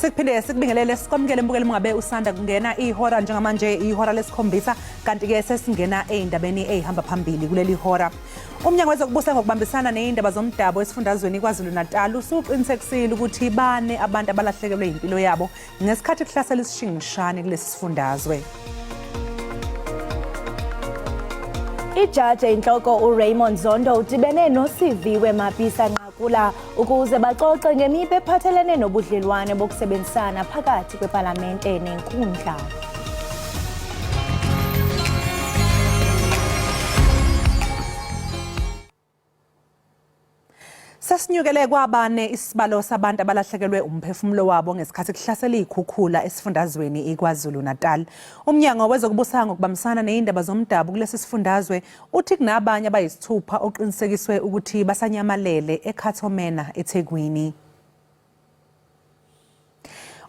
Sikuphinde sikubingelele sikomkele mbukele mungabe usanda kungena ihora njengamanje ihora lesikhombisa kanti ke sesingena eindabeni ehamba phambili kuleli hora. Umnyango wezokubusa ngokubambisana neindaba zomdabu esifundazweni KwaZulu-Natal usuqinisekisile ukuthi bane abantu abalahlekelwe impilo yabo ngesikhathi kuhlasela isishingishane kulesi sifundazwe. Ijaji inhloko uRaymond Zondo udibene noSiviwe Mapisa Nqakula ukuze baxoxe ngemiba ephathelene nobudlelwane bokusebenzisana phakathi kweParlamente nenkundla. Sesinyukele kwabane isibalo sabantu abalahlekelwe umphefumulo wabo ngesikhathi kuhlasela ikhukhula esifundazweni iKwaZulu-Natal. Umnyango wezokubusa ngokubambisana neindaba zomdabu kulesi sifundazwe uthi kunabanye abayisithupha oqinisekiswe ukuthi basanyamalele eKhathomena eThekwini.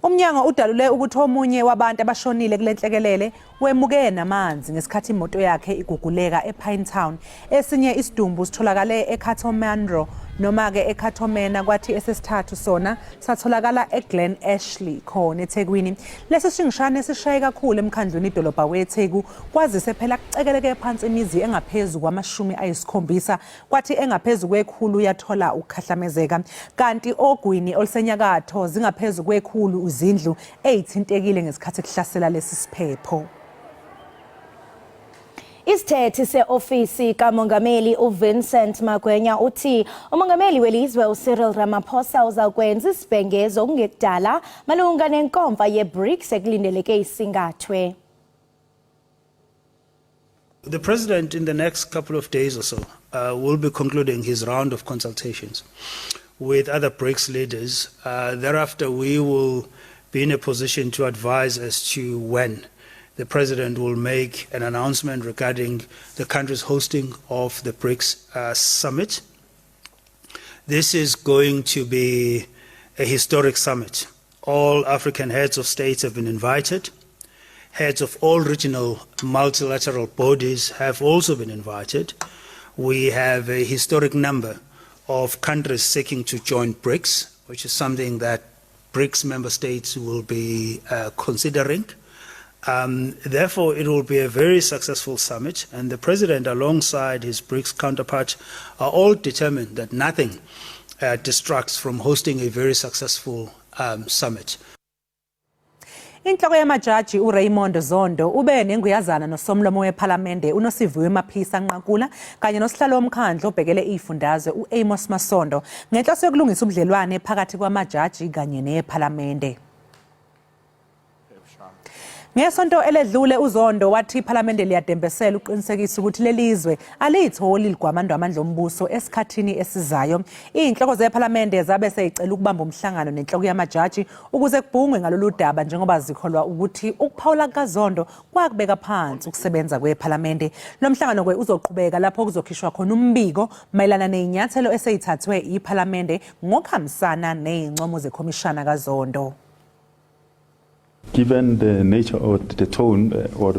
Umnyango udalule ukuthi omunye wabantu abashonile kulenhlekelele wemuke namanzi ngesikhathi imoto yakhe iguguleka ePinetown. Esinye isidumbu sitholakale eKhathomandro noma ke eKhathomena kwathi esesithathu sona satholakala eGlen Ashley khona eThekwini. Lesi sishingishane sishaye kakhulu emkhandlweni idolobha weTheku kwazise phela kucekeleke phansi imizi engaphezulu kwama-70 kwathi engaphezulu kwekhulu yathola ukukhahlamezeka kanti ogwini olusenyakatho zingaphezulu kwekhulu izindlu ezithintekile ngesikhathi kuhlasela lesi siphepho. Isithethi se-ofisi kamongameli uVincent Magwenya uthi umongameli welizwe uCyril Ramaphosa uzakwenza isibhengezo okungekudala malunga nenkomfa ye-BRICS ekulindeleke isingathwe. The President in the next couple of days or so will be concluding his round of consultations with other BRICS leaders. Thereafter, we will be in a position to advise as to when the President will make an announcement regarding the country's hosting of the BRICS summit. This is going to be a historic summit. All African heads of states have been invited. Heads of all regional multilateral bodies have also been invited. We have a historic number of countries seeking to join BRICS, which is something that BRICS member states will be considering. Therefore, it will be a very successful summit, and the President, alongside his BRICS counterpart, are all determined that nothing distracts from hosting a very successful summit. Inhloko yamajaji uRaymond Zondo ube nenguyazana nosomlomo weParlamente uNosiviwe Mapisa Nqakula kanye nosihlalo womkhandlu obhekele izifundazwe uAmos Masondo ngenhloso yokulungisa ubudlelwane phakathi kwamajaji kanye neParlamente. Ngesonto eledlule uZondo wathi iParlamente liyadembesela uqinisekisa ukuthi lelizwe alitholi ligwamandwa amandla ombuso esikhathini esizayo. Inhloko zeParlamente zabe seyicela ukubamba umhlangano nenhloko yamajaji ukuze kubhungwe ngalolu daba njengoba zikholwa ukuthi ukuphawula kaZondo kwakubeka phansi ukusebenza kweParlamente. Lo mhlangano uzoqhubeka lapho kuzokhishwa khona umbiko mayelana nezinyathelo eseyithathwe iParlamente ngokuhambisana nezincomo zekhomishana kaZondo. Given the nature or the tone or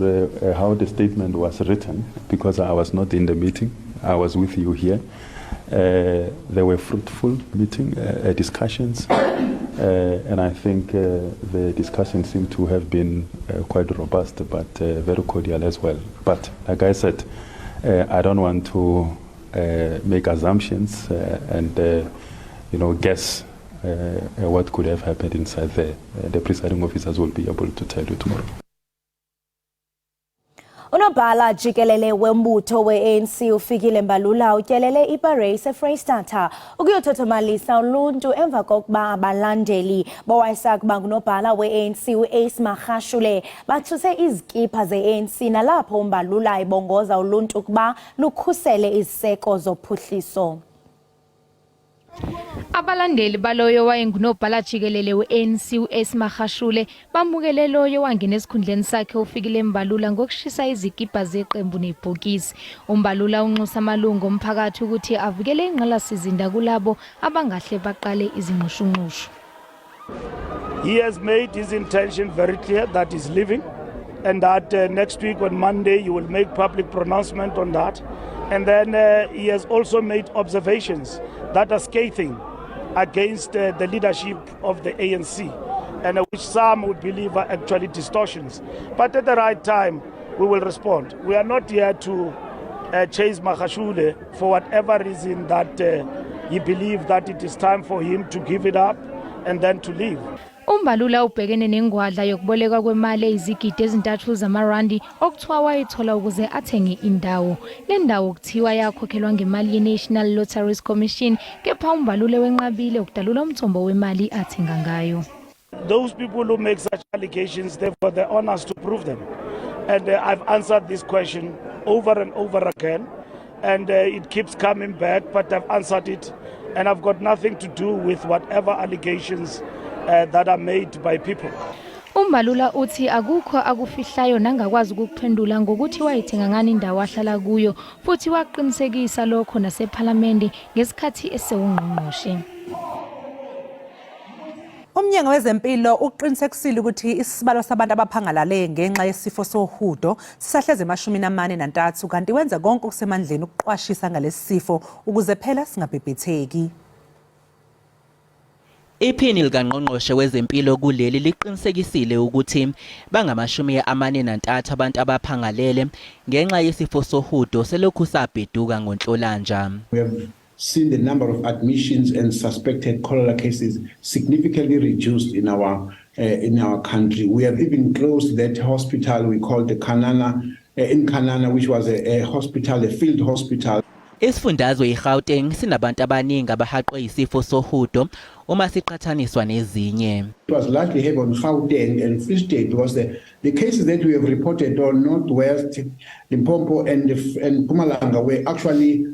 how the statement was written, because I was not in the meeting, I was with you here, there were fruitful discussions, and I think the discussions seem to have been quite robust, but very cordial as well. But like I said, I don't want to make assumptions and guess what could have happened inside there. The presiding officers will be able to tell you tomorrow. Unobhala Jikelele wembutho we-ANC ufikile Mbalula utyelele iParace eFreystata ukuyothothomalisa uluntu emva kokuba abalandeli bowayesakuba ngunobhala we-ANC uAce Magashule bathuse izikipa ze-ANC nalapho uMbalula ibongoza uluntu ukuba lukhusele iziseko zophuhliso. Abalandeli baloyo wayengunobhala Jikelele we-ANC uAce Magashule bamukele loyo wangena esikhundleni sakhe ufikile Mbalula ngokushisa izikipa zeqembu nebhokisi. uMbalula unxusa amalungu omphakathi ukuthi avikele ingqalasizinda kulabo abangahle baqale izinqushunqushu. He has made his intention very clear that he's leaving, and that next week on Monday you will make public pronouncement on that. And then he has also made observations that are scathing against the leadership of the ANC. and which some would believe are actually distortions. But at the right time, we will respond. We are not here to chase Magashule for whatever reason that he believes that it is time for him to give it up and then to leave. Umbalula ubhekene nengwadla yokubolekwa kwemali ezigidi ezintathu zamarandi okuthiwa wayithola ukuze athenge indawo. Le ndawo kuthiwa yakhokhelwa ngemali ye-National Lotteries Commission, kepha umbalule wenqabile ukudalula umthombo wemali athenga ngayo. Those people who make such allegations, they've got the honors to prove them. And I've answered this question over and over again, and it keeps coming back, but I've answered it, and I've got nothing to do with whatever allegations that are made by people. Umbalula uthi akukho akufihlayo nangakwazi ukuphendula ngokuthi wayithenga ngani indawo ahlala kuyo, futhi waqinisekisa lokho nasePhalamende ngesikhathi esewungqongqoshe. Umnyango wezempilo uqinisekisile ukuthi isibalo sabantu abaphangalale ngenxa yesifo sohudo sisahleze ama-43 kanti wenza konke okusemandleni ukuqwashisa ngalesi sifo ukuze phela singabhebhetheki. Iphini likangqongqoshe wezempilo kuleli liqinisekisile ukuthi bangama-43 abantu abaphangalele ngenxa yesifo sohudo selokhu sabheduka ngoNhlolanja. Seen the number of admissions and suspected cholera cases significantly reduced in our country. We have even closed that hospital we called the Kanana in Kanana, which was a hospital, a field hospital. Isifundazwe iGauteng sinabantu abaningi abahaqwe isifo sohudo uma siqhathaniswa nezinye. It was largely heavy on Gauteng and Free State because the cases that we have reported on Northwest, Limpopo and Mpumalanga were actually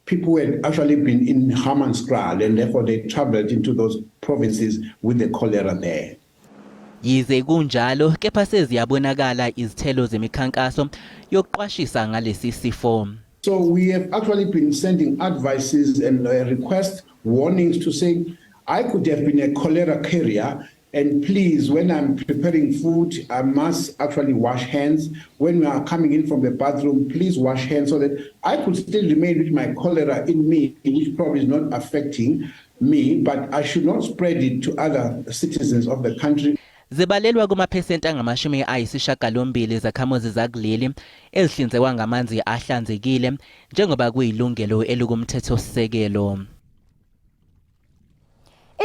people who had actually been in Hammanskraal, and therefore they traveled into those provinces with the cholera there. Yize kunjalo kepha seziyabonakala izithelo zemikhankaso yokuqwashisa ngalesi sifo. So we have actually been sending advices and request warnings to say, I could have been a cholera carrier, and please, when I'm preparing food, I must actually wash hands. When we are coming in from the bathroom, please wash hands so that I could still remain with my cholera in me, which probably is not affecting me, but I should not spread it to other citizens of the country. Zibalelwa kumaphesenti angama-80 zakhamuzi zakuleli ezihlinzekwa ngamanzi ahlanzekile njengoba kuyilungelo elikumthethosisekelo.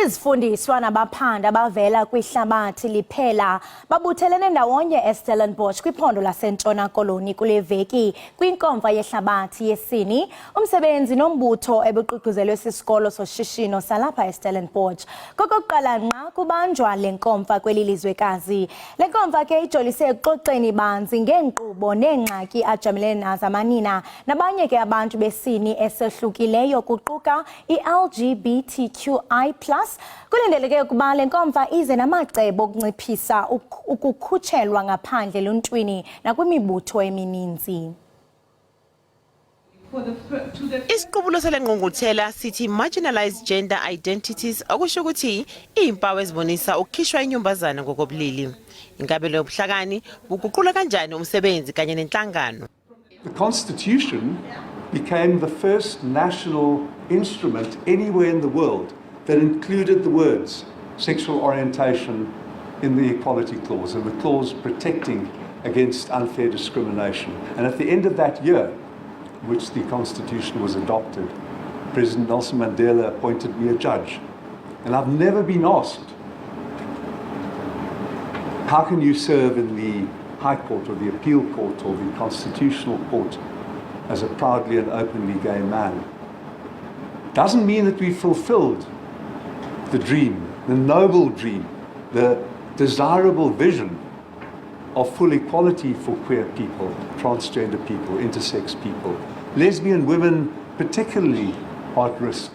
Izifundiswa nabaphandi abavela kwihlabathi liphela babuthelene ndawonye eStellenbosch kwiphondo laseNtshona Koloni kule veki kwinkomfa yehlabathi yesini umsebenzi nombutho ebuququzelwe sisikolo soshishino salapha eStellenbosch. Kokokuqala nqa kubanjwa le nkomfa kweli lizwekazi. Le nkomfa ke ijolise ekuxoxeni banzi ngeenkqubo neengxaki ajamelene nazo amanina nabanye ke abantu besini esehlukileyo kuquka i-LGBTQI+. Kulindeleke ukuba le nkomfa ize namacebo okunciphisa ukukhutshelwa ngaphandle luntwini nakwimibutho emininzi. Isiqubulo sale ngqungquthela sithi marginalized gender identities okusho ukuthi iimpawu ezibonisa ukukhishwa inyumbazana ngokobulili. Inkabelo yobuhlakani buguqula kanjani umsebenzi kanye nenhlangano. The Constitution became the first national instrument anywhere in the world that included the words sexual orientation in the Equality Clause and the clause protecting against unfair discrimination. And at the end of that year, in which the Constitution was adopted, President Nelson Mandela appointed me a judge. And I've never been asked, how can you serve in the High Court or the Appeal Court or the Constitutional Court as a proudly and openly gay man? Doesn't mean that we fulfilled the dream, the noble dream, the desirable vision of full equality for queer people, transgender people, intersex people. Lesbian women particularly are at risk.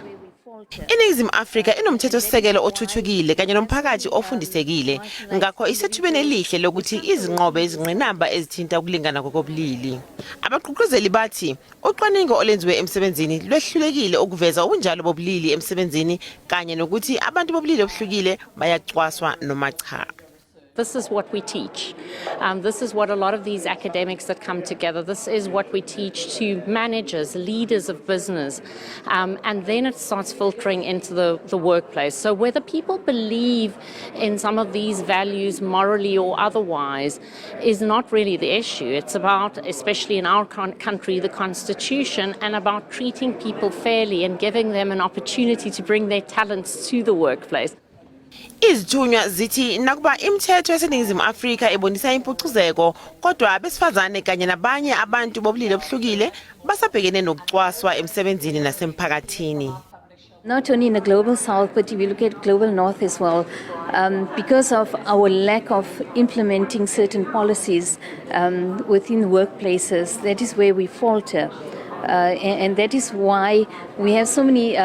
INingizimu Afrika inomthethosisekelo othuthukile kanye nomphakathi ofundisekile ngakho isethubeni elihle lokuthi izinqobe ezingqinamba ezithinta ukulingana kokobulili. Abaqhuquzeli bathi ucwaningo olenziwe emsebenzini lwehlulekile ukuveza ubunjalo bobulili emsebenzini kanye nokuthi abantu bobulili obuhlukile bayacwaswa noma cha. This is what we teach. This is what a lot of these academics that come together, this is what we teach to managers, leaders of business, and then it starts filtering into the workplace. So whether people believe in some of these values morally or otherwise is not really the issue. It's about, especially in our country, the Constitution, and about treating people fairly and giving them an opportunity to bring their talents to the workplace. Izithunywa zithi nakuba imithetho yaseNingizimu Afrika ebonisa impucuzeko kodwa abesifazane kanye nabanye abantu bobulili obuhlukile basabhekene nokucwaswa emsebenzini nasemphakathini. Not only in the global south, but if you look at global north as well, because of our lack of implementing certain policies within workplaces, that is where we falter. And that is why we have so many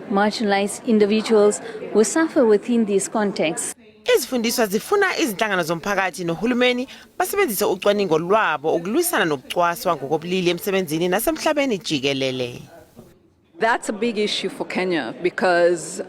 marginalized individuals who suffer within these contexts. Izifundiswa zifuna izinhlangano zomphakathi nohulumeni basebenzise ucwaningo lwabo ukulwisana nokucwaswa ngokobulili emsebenzini nasemhlabeni jikelele. That's a big issue for Kenya because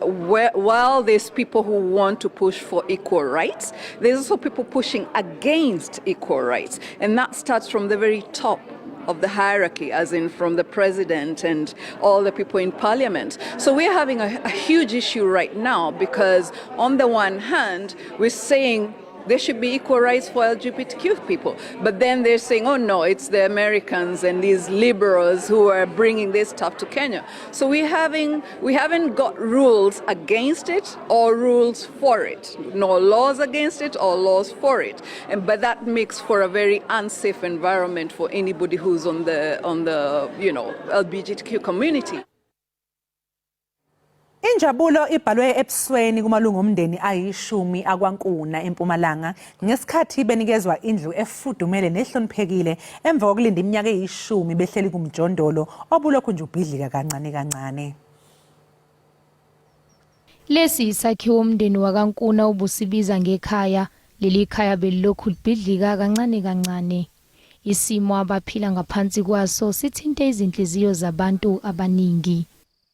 while there's people who want to push for equal rights, there's also people pushing against equal rights. And that starts from the very top of the hierarchy, as in from the president and all the people in parliament. So we're having a huge issue right now because on the one hand, we're saying there should be equal rights for LGBTQ people. But then they're saying, oh no, it's the Americans and these liberals who are bringing this stuff to Kenya. So we haven't got rules against it or rules for it. No laws against it or laws for it. But that makes for a very unsafe environment for anybody who's on the LGBTQ community. Injabulo ibhalwe ebusweni kumalungu omndeni ayishumi akwaNkuna eMpumalanga ngesikhathi benikezwa indlu efudumele nehloniphekile emva kokulinda iminyaka eyishumi behleli kumjondolo obulokhu nje ubhidlika kancane kancane. Lesi isakhiwo umndeni wakaNkuna ubusibiza ngekhaya. Leli khaya belilokhu libhidlika kancane kancane. Isimo abaphila ngaphansi kwaso sithinte izinhliziyo zabantu abaningi.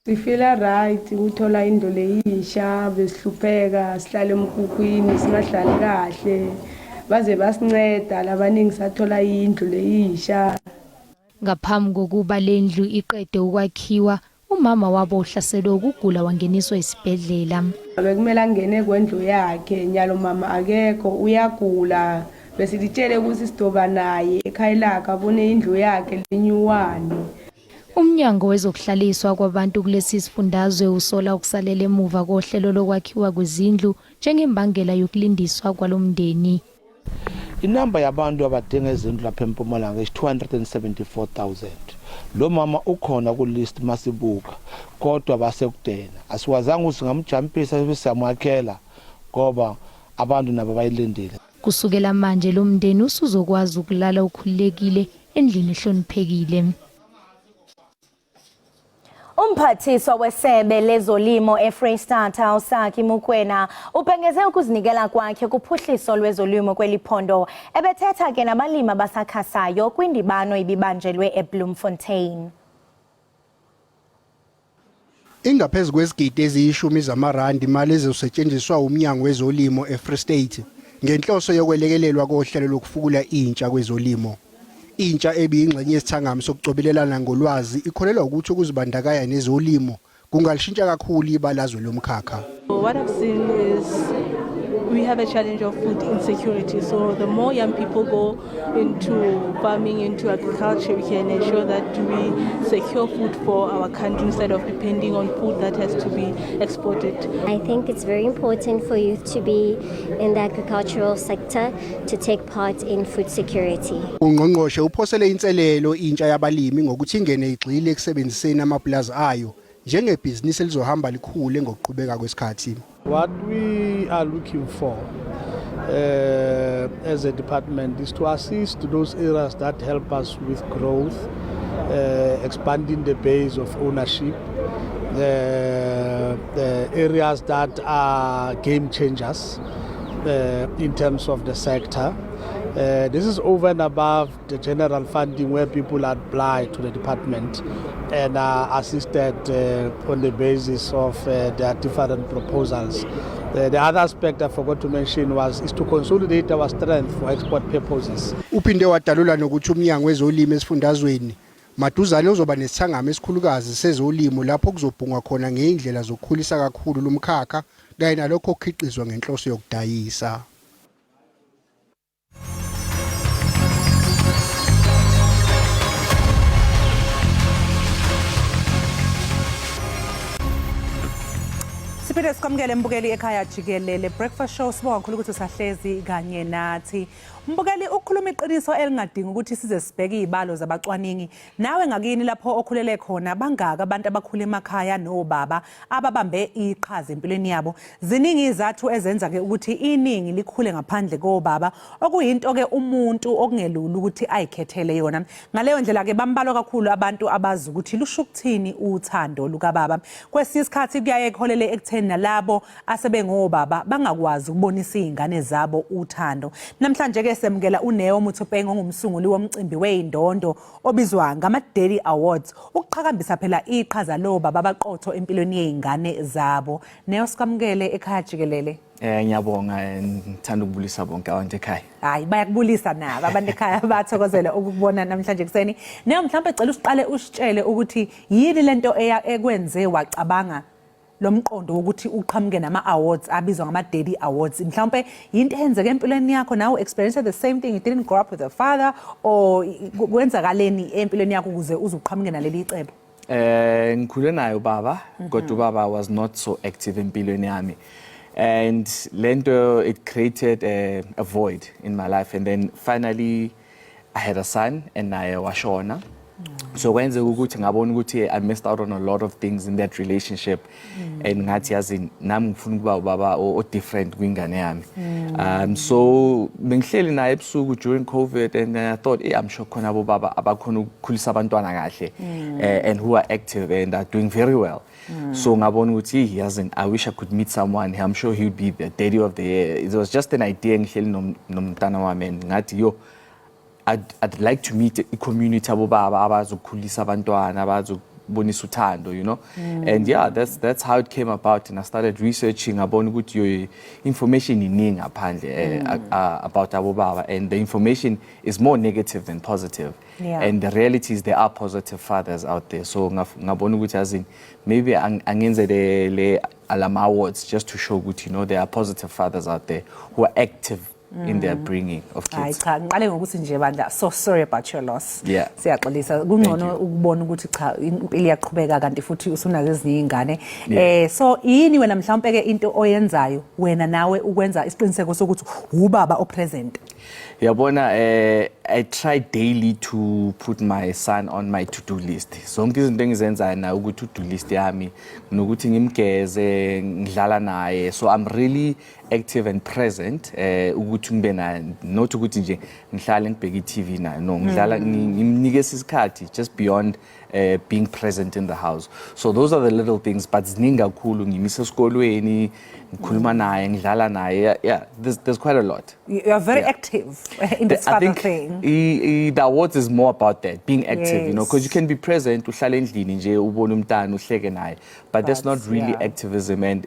Sifila right uthola indlu leyisha besihlupheka sihlale emkhukwini singahlali kahle baze basinceda labaningi sathola indlu leyisha. Ngaphambi kokuba lendlu iqede ukwakhiwa umama wabo uhlaselwe ukugula wangeniswa esibhedlela. Bekumele angene kwendlu yakhe nyalo mama akekho uyagula besilitshele ukuthi sidoba naye ekhaya lakhe abone indlu yakhe lenyuwani. Umnyango wezokuhlaliswa kwabantu kulesi sifundazwe usola ukusalela emuva kohlelo lokwakhiwa kwezindlu njengembangela yokulindiswa kwalomndeni. Inamba yabantu abadinga izindlu lapha eMpumalanga is 274,000. Lo mama ukhona ku list masibuka kodwa basekudena. Asiwazanga ukuthi ngamjampisa besamwakhela ngoba abantu nabo bayilindile. Kusukela manje lo mndeni usuzokwazi ukulala ukhululekile endlini ehloniphekile. Umphathiswa wesebe lezolimo eFreystata uSaki Mukwena ubhengeze ukuzinikela kwakhe kuphuhliso lwezolimo kweliphondo ebethetha ke nabalimi abasakhasayo kwindibano ibibanjelwe eBloemfontein. Ingaphezulu kwezigidi eziyishumi zamarandi imali ezosetshenziswa umnyango wezolimo eFree State ngenhloso yokwelekelelwa kohlelo lokufukula intsha kwezolimo. Intsha ebiyingxenye yesithangami sokucobelelana ngolwazi ikholelwa ukuthi ukuzibandakanya nezolimo kungalishintsha kakhulu ibalazwe lomkhakha. What I've seen is we have a challenge of food insecurity. So the more young people go into farming, into agriculture, we can ensure that we secure food for our country instead of depending on food that has to be exported. I think it's very important for youth to be in the agricultural sector to take part in food security. Ungqongqoshe uphosele inselelo intsha yabalimi ngokuthi ingene igxile ekusebenziseni amapulazi ayo njengebhizinisi elizohamba likhule ngokuqhubeka kwesikhathi. What we are looking for as a department is to assist those areas that help us with growth, expanding the base of ownership, the areas that are game changers in terms of the sector, This is over and above the general funding where people apply to the department and are assisted on the basis of their different proposals. The other aspect I forgot to mention is to consolidate our strength for export purposes. Uphinde wadalula nokuthi umnyango wezolimo esifundazweni maduzane uzoba nesithangamo esikhulukazi sezolimo lapho kuzobhungwa khona ngeindlela zokukhulisa kakhulu lumkhakha kanye nalokho okhiqizwa ngenhloso yokudayisa. Siphinde sikwamukele mbukeli ekhaya Jikelele breakfast show sibonga kakhulu ukuthi usahlezi kanye nathi. Mbukeli ukukhuluma iqiniso elingadingi ukuthi size sibheke izibalo zabacwaningi. Nawe ngakini lapho okhulele khona bangaka abantu abakhula emakhaya nobaba ababambe iqhaza empilweni yabo. Ziningi izathu ezenza ke ukuthi iningi likhule ngaphandle kobaba okuyinto ke umuntu okungelula ukuthi ayikhethele yona. Ngaleyo ndlela ke bambalwa kakhulu abantu abazi ukuthi lusho ukuthini uthando lukababa. Kwesinye isikhathi kuyaye kuholele ekutheni nalabo asebengobaba bangakwazi ukubonisa izingane zabo uthando. Namhlanje ke semukela uNeo Muthupeng ongumsunguli womcimbi weindondo obizwa ngama Daily Awards ukuqhakambisa phela iqhaza lo baba baqotho empilweni yezingane zabo. Neo sikamukele ekhaya Jikelele. Ngiyabonga ngithanda ukubulisa bonke abantu ekhaya. Hayi bayakubulisa nabo abantu ekhaya bathokozela ukubona namhlanje kuseni. Neo mhlawumbe ecela usiqale usitshele ukuthi yini lento ekwenze wacabanga lo mqondo ukuthi uqhamuke nama awards abizwa ngama Daily Awards. Mhlawumbe yinto eyenzeke empilweni yakho nawe experience the same thing, you didn't grow up with a father or kwenzakaleni empilweni yakho ukuze uzuqhamuke naleli icebo? Ngikhule naye ubaba kodwa ubaba was not so active empilweni yami. And lento it created a void in my life, and then finally I had a son and naye washona. So kwenze ukuthi ngabona ukuthi I missed out on a lot of things in that relationship and ngathi yazi nami ngifuna ukuba ubaba o different kwingane yami. So bengihleli naye ebusuku during COVID and I thought I'm sure khona abo baba abakhona ukukhulisa abantwana kahle and who are active and are doing very well. So ngabona ukuthi yazi I wish I could meet someone. I'm sure he would be the daddy of the year. It was just an idea ngihleli nomntana wami and ngathi yo I'd like to meet a community abobaba abazokhulisa abantwana abazobonisa uthando, you know. And yeah, that's how it came about, and I started researching abona ukuthi yo information iningi ngaphandle about abobaba, and the information is more negative than positive. And the reality is there are positive fathers out there. So ngabona ukuthi as in maybe angenze le alama awards just to show ukuthi, you know, there are positive fathers out there who are active in their bringing of kids. Cha ngiqale ngokuthi nje bandla so sorry about your loss. Siyaxolisa kungcono ukubona ukuthi cha impilo iyaqhubeka kanti futhi usunazo ezinye izingane. So yini wena mhlawumbe ke into oyenzayo wena nawe ukwenza isiqiniseko sokuthi ubaba opresent? Yabona I try daily to put my son on my to-do list. Zonke izinto engizenzayo na ukuthi to-do list yami nokuthi ngimgeze ngidlala naye. So I'm really active and present ukuthi ngibe na not ukuthi nje ngihlale ngibheke iTV nayo, no ngidlala ngimnikeza isikhathi just beyond being present in the house. So those are the little things, but ziningi kakhulu ngimisa esikolweni ngikhuluma naye ngidlala naye. Yeah, there's quite a lot. You are very active in this father thing. The awards is more about that, being active, you know, because you can be present uhlale endlini nje ubone umntana uhleke naye, but that's not really activism, and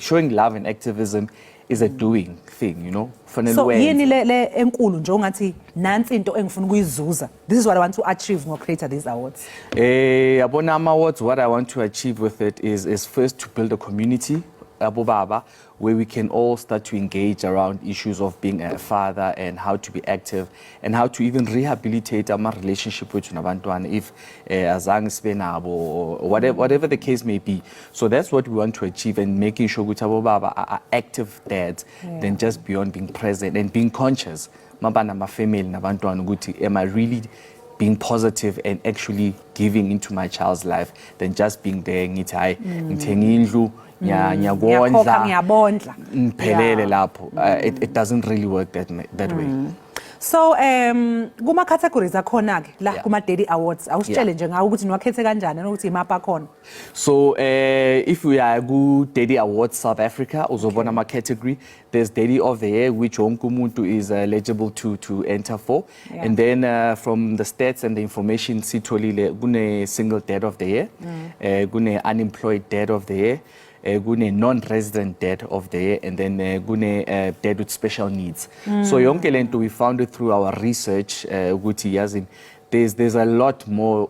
showing love and activism is a doing thing, you know. So yini le enkulu nje ongathi nansi into engifuna ukuyizuza, this is what I want to achieve ngo create these awards? Yabona ama awards, what I want to achieve with it is first to build a community abobaba where we can all start to engage around issues of being a father and how to be active and how to even rehabilitate our relationship with nabantwana if azange sibe nabo or whatever the case may be. So that's what we want to achieve, and making sure ukuthi abobaba are active dads than just beyond being present and being conscious mabana ma family nabantwana ukuthi am I really being positive and actually giving into my child's life than just being there ngithi hayi ngithenga indlu ngiyabondla ngiphelele lapho. It doesn't really work that way. So kuma categories akhona ke la kuma Daddy Awards awusitshele nje ngawo ukuthi niwakhethe kanjani nokuthi imapha akhona. So if we are good Daddy Awards South Africa uzobona ama category, there's Daddy of the Year which wonke umuntu is eligible to enter for, and then from the stats and the information sitholile kune single dad of the year, kune unemployed dad of the year, kune non-resident dad of the year, and then kune dad with special needs. So yonke lento we found it through our research ukuthi yazi there's a lot more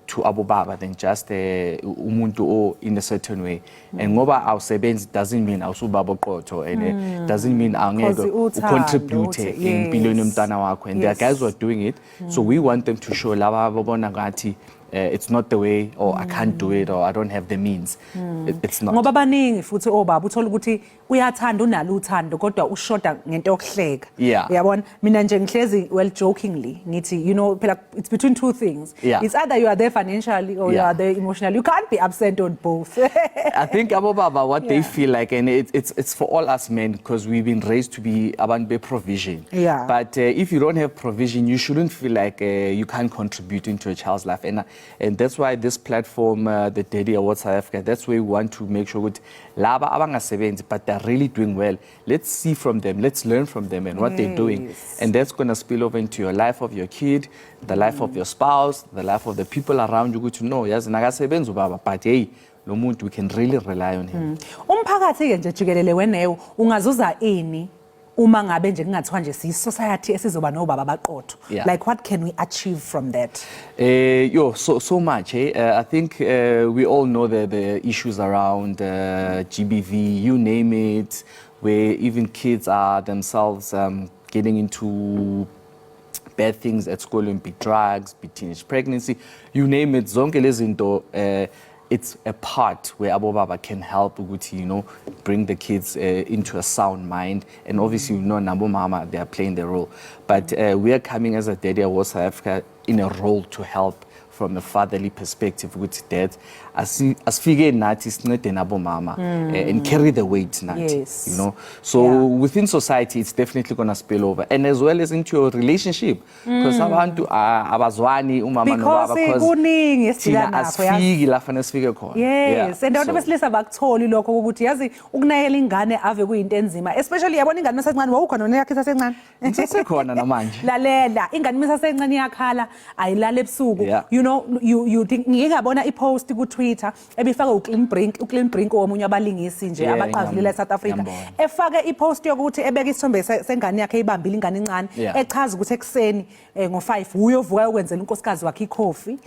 to abobaba than just umuntu or in a certain way. And ngoba awusebenzi doesn't mean awusubaba oqotho, and doesn't mean awungeke contribute empilweni yomntana wakho, and there are guys who are doing it. So we want them to show laba ababona ngathi it's not the way, or I can't do it, or I don't have the means. It's not. Ngoba baningi futhi obaba uthola ukuthi uyathanda unalo uthando kodwa ushoda ngento yokuhleka. Uyabona mina nje ngihlezi well jokingly ngithi you know phela it's between two things. It's either you are there financially or you are there emotionally. You can't be absent on both. I think abobaba what they feel like, and it's for all us men because we've been raised to be abantu provision. But if you don't have provision, you shouldn't feel like you can't contribute into a child's life, and that's why this platform, the Daddy Awards South Africa, that's where we want to make sure that laba abangasebenzi but they're really doing well. Let's see from them, let's learn from them and what they're doing, and that's going to spill over into your life of your kid, the life of your spouse, the life of the people around you. Good to know, yes, nakasebenzi ubaba, but hey, lo muntu we can really rely on him. Umphakathi ke nje jikelele weneyo ungazuza ini uma ngabe nje kungathiwa nje siyi society esizoba nobaba baqotho. Like what can we achieve from that? So much. I think we all know the issues around GBV, you name it, where even kids are themselves getting into bad things at school, and be drugs, be teenage pregnancy, you name it. Zonke lezinto it's a part where abobaba can help ukuthi, you know, bring the kids into a sound mind, and obviously you know Nabo Mama, they are playing their role, but we are coming as a Daddy Awards South Africa in a role to help from a fatherly perspective with dad asifike nathi sincede nabo mama and carry the weight nathi, you know. So within society it's definitely going to spill over, and as well as into your relationship, because abantu abazwani umama nobaba because kuningi thina asifiki la fanele sifike khona. And abantu besilisa bakutholi lokho ukuthi yazi ukunakela ingane ave kuyinto enzima, especially yabona ingane masasencane wawukhona neyakhe sasencane ngisekhona namanje lalela ingane masasencane yakhala ayilala ebusuku, you know, you think ngiyabona ipost ku Twitter ebifaka uClean Brink omunye abalingisi nje abaqavulela eSouth Africa efake ipost yokuthi ebeka isithombe sengane yakhe ibambile ingane encane echaza ukuthi ekseni ngo5 uyovuka ukwenzela unkosikazi wakhe ikhofi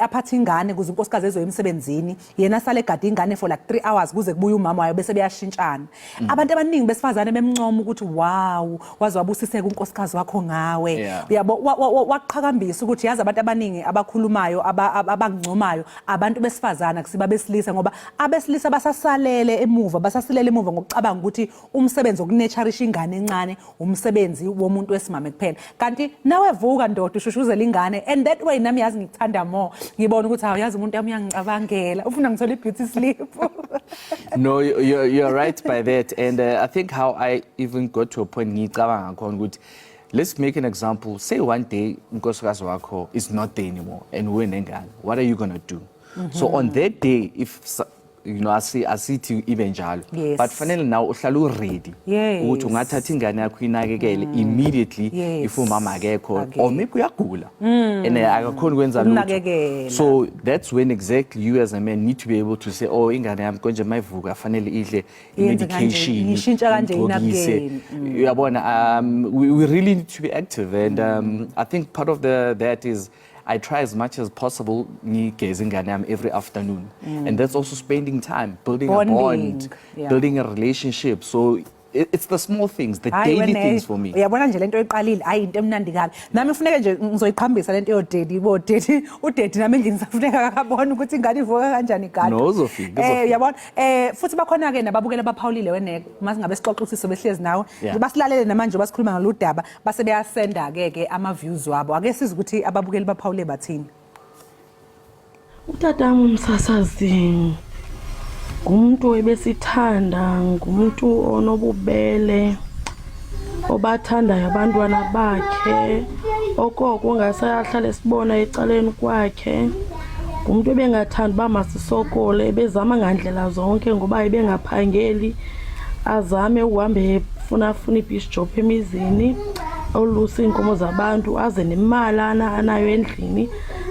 aphatha ingane kuze unkosikazi ezoya emsebenzini, yena sale egada ingane for like 3 hours kuze kubuye umama wayo bese beyashintshana. Abantu abaningi besifazane bemncoma ukuthi wow waze wabusiseka unkosikazi wakho ngawe, yabo waqhakambisa ukuthi yazi abantu abaningi abakhulumayo abangcomayo abantu besifazana kusiba besilisa, ngoba abesilisa basasalele emuva ngokucabanga ukuthi umsebenzi wokunetcharisha ingane encane umsebenzi womuntu wesimame kuphela, kanti nawe vuka ndoda ushushuzela ingane, and that way nami yazi ngikuthanda more, ngibona ukuthi hawu yazi umuntu yami uyangicabangela ufuna ngithola i-beauty sleep. No, you're right by that, and I think how I even got to a point ngicabanga khona ukuthi let's make an example. Say one day unkosikazi wakho is not there anymore and wenengane, what are you going to do? So on that day, if you know, I see to even jalo, but finally now uhlala ready ukuthi ungathatha ingane yakho inakekele immediately if umama akekho or maybe uyagula and akakhona ukwenza lutho. So that's when exactly you as a man need to be able to say, oh ingane yami konje mayivuka fanele idle medication ngishintsha kanje inakekele. Uyabona, we really need to be active, and I think part of that is I try as much as possible every afternoon, and that's also spending time building a bond, building a relationship. So it's the small things, the daily things for me. Uyabona nje lento eqalile hayi into emnandi kabi, nami ufuneka nje ngizoyiqhambisa lento yodedi udedi nami ngisafuneka akabona ukuthi ingane ivuka kanjani gadi. No uzofika uyabona futhi bakhona ke nababukela baphawulile weneke mase ngabe sixoxa ukuthi sobehlezi nawe basilalele namanje basikhuluma ngaludaba base beyasenda ke ama views wabo. Ake siza ukuthi ababukeli baphawule bathini. Utatam umsasazi ngumuntu ebesithanda, ngumuntu onobubele, obathandayo abantwana bakhe okoko ungasayahlala esibona ecaleni kwakhe ngumuntu ebengathanda uba masisokole ebezama ngandlela zonke ngoba ebengaphangeli azame uhambe efuna ibhishophu emizini olusa iinkomo zabantu aze nemali anayo endlini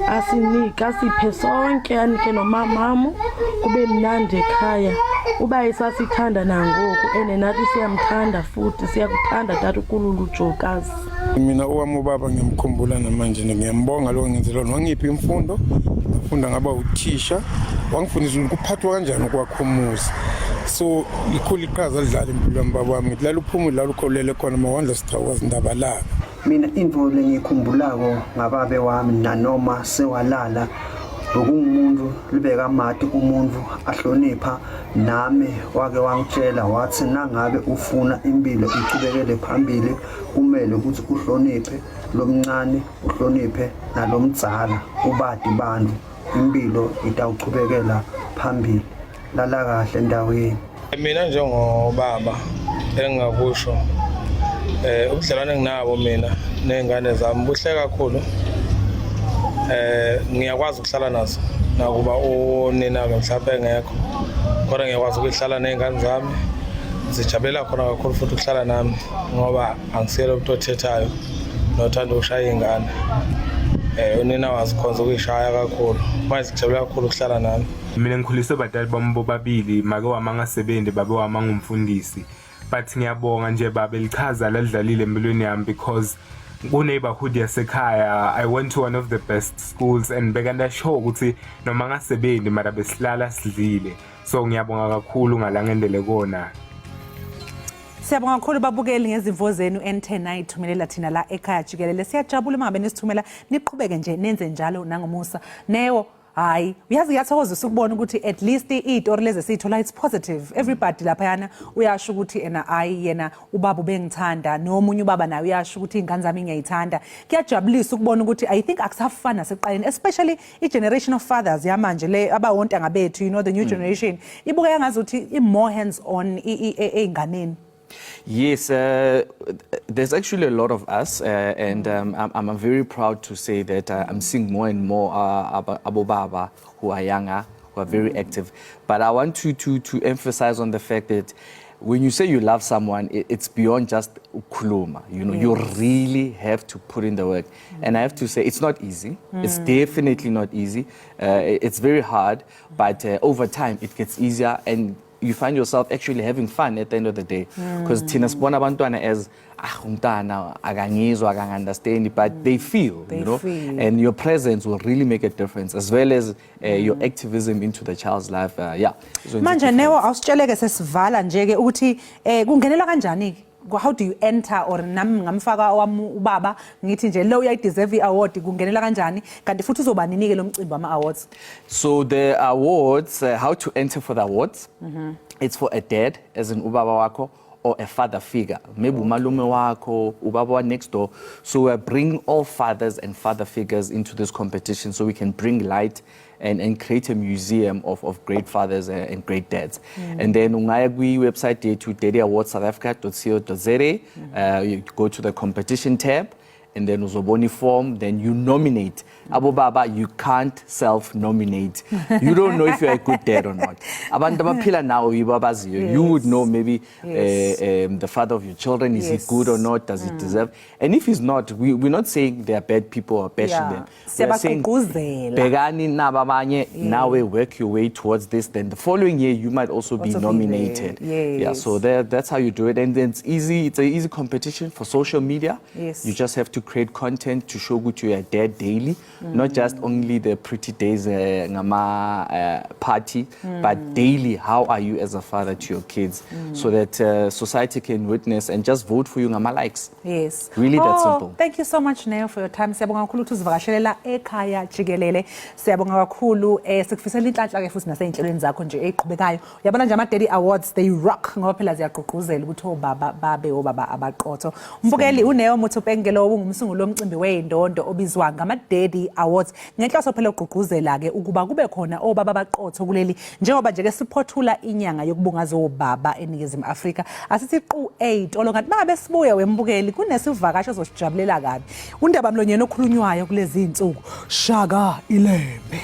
asinike asiphe sonke anike nomamamu kube mnandi ekhaya uba isasithanda nangoku ene nathi siyamthanda futhi siyakuthanda tata ukulula uJokazi. Mina owami ubaba ngiyamkhumbula namanje ngiyambonga lo ngenzela wangiphi imfundo ngafunda ngaba uthisha wangifundisa ukuphathwa kanjani ukwakha umuzi so likhulu iqhaza lidlala empilweni baba wami ngidlala uphumule la ukholele khona mawandla sithawazi indaba la. Mina into lengikhumbulako ngababe wami nanoma sewalala ngokumuntu libeka amati kumuntu ahlonipha nami wake wangitshela wathi nangabe ufuna impilo iqhubekele phambili kumele ukuthi uhloniphe lomncane uhloniphe nalomdzala ubadi bantu impilo itawuqhubekela phambili lala kahle endaweni. Mina njengobaba engakusho ubudlelwane enginabo mina nengane zami buhle kakhulu ngiyakwazi ukuhlala nazo nakuba unina ke mhlawumbe engekho kodwa ngiyakwazi ukuhlala nezingane zami zijabulela khona kakhulu futhi ukuhlala nami ngoba angisiyelo umuntu othethayo nothanda ukushaya ingane unina wazikhonza ukuyishaya kakhulu manje sijabulela kakhulu ukuhlala nami. Mina ngikhulise badala bami bobabili make wami angasebenzi babe wami angumfundisi but ngiyabonga nje baba lichaza ladlalile empilweni yami because ku-neighborhood yasekhaya I went to one of the best schools and bekandasho ukuthi noma ngasebenzi mara besilala sidlile so ngiyabonga kakhulu ngalangendele kona. Siyabonga kakhulu babukeli ngezimvo zenu N10 nayithumelela thina la ekhaya jikelele siyajabula mangabe nisithumela niqhubeke nje nenze njalo nangomusa Neo. Hayi uyazi ngiyathokozisa ukubona ukuthi at least izitori lezi sithola it's positive everybody lapha yana uyasho ukuthi ena ayi yena ubaba ubengithanda nomunye ubaba naye uyasho ukuthi ingane zami ngiyayithanda kuyajabulisa ukubona ukuthi I think akusafana seqaleni especially i-generation of fathers yamanje le abawonta ngabethu you know the new generation ibuka yangazi ukuthi i-more hands on einganeni. Yes, there's actually a lot of us, and I'm very proud to say that I'm seeing more and more abobaba who are younger, who are very active. But I want to emphasize on the fact that when you say you love someone, it's beyond just ukhuluma. You know, you really have to put in the work. And I have to say, it's not easy. It's definitely not easy. It's very hard, but over time it gets easier and you find yourself actually having fun at the end of the day. Because thina sibona abantwana as umntana akangizwa akangunderstand but they feel, you know, and your presence will really make a difference as well as your activism into the child's life. Yeah. Manje Neo awusitsheleke sesivala nje ke ukuthi kungenela kanjani ke? How do you enter or nami ngamfaka wami ubaba ngithi nje lo uyayideserve i-award kungenela kanjani kanti futhi uzoba ninike lo mcimbi wama awards? So the awards, how to enter for the awards, it's for a dad as in ubaba wako or a father figure, maybe umalume wako, ubaba wa next door. So we're bringing all fathers and father figures into this competition so we can bring light and create a museum of great fathers and great dads. And then ungaya website to daddyawardssouthafrica.co.za, you go to the competition tab and then uzoboni form, then you nominate. Abo baba, you can't self-nominate. You don't know if you're a good dad or not. Abantu abaphila nawo ibabaziyo. You would know maybe the father of your children, is he good or not, does he deserve? And if he's not, we're not saying they're bad people or bashing them. We're saying, begani nabamanye, nawe work your way towards this, then the following year you might also be nominated. Yeah, so that's how you do it. And then it's easy, it's an easy competition for social media. You just have to create content to show good you are dad daily. Not just only the pretty days party, but daily, how are you as a father to your kids, so that society can witness and just vote for you ngama likes. Yes. Really that simple. Thank you so much Neo for your time. Siyabonga kakhulu ukuthi uzivakashelela ekhaya jikelele. Siyabonga kakhulu sikufisela inhlanhla ke futhi naseyinhlelweni zakho nje eziqhubekayo. Uyabona nje ama Daddy Awards they rock ngoba phela ziyagqugquzela ukuthi obaba babe obaba abaqotho. Mbukeli uNeo Muthupengelo umsunguli womcimbi wey'ndondo obizwa ngama-Daddy Awards ngenhloso phela ugqugquzela-ke ukuba kube khona obaba abaqotho kuleli njengoba nje-ke siphothula inyanga yokubungaza obaba eNingizimu Afrika. Asithi qu 8 olongathi babe sibuya wembukeli kunesivakasho ozosijabulela kabi. Undaba mlonyeni okhulunywayo kulezi insuku Shaka Ilembe.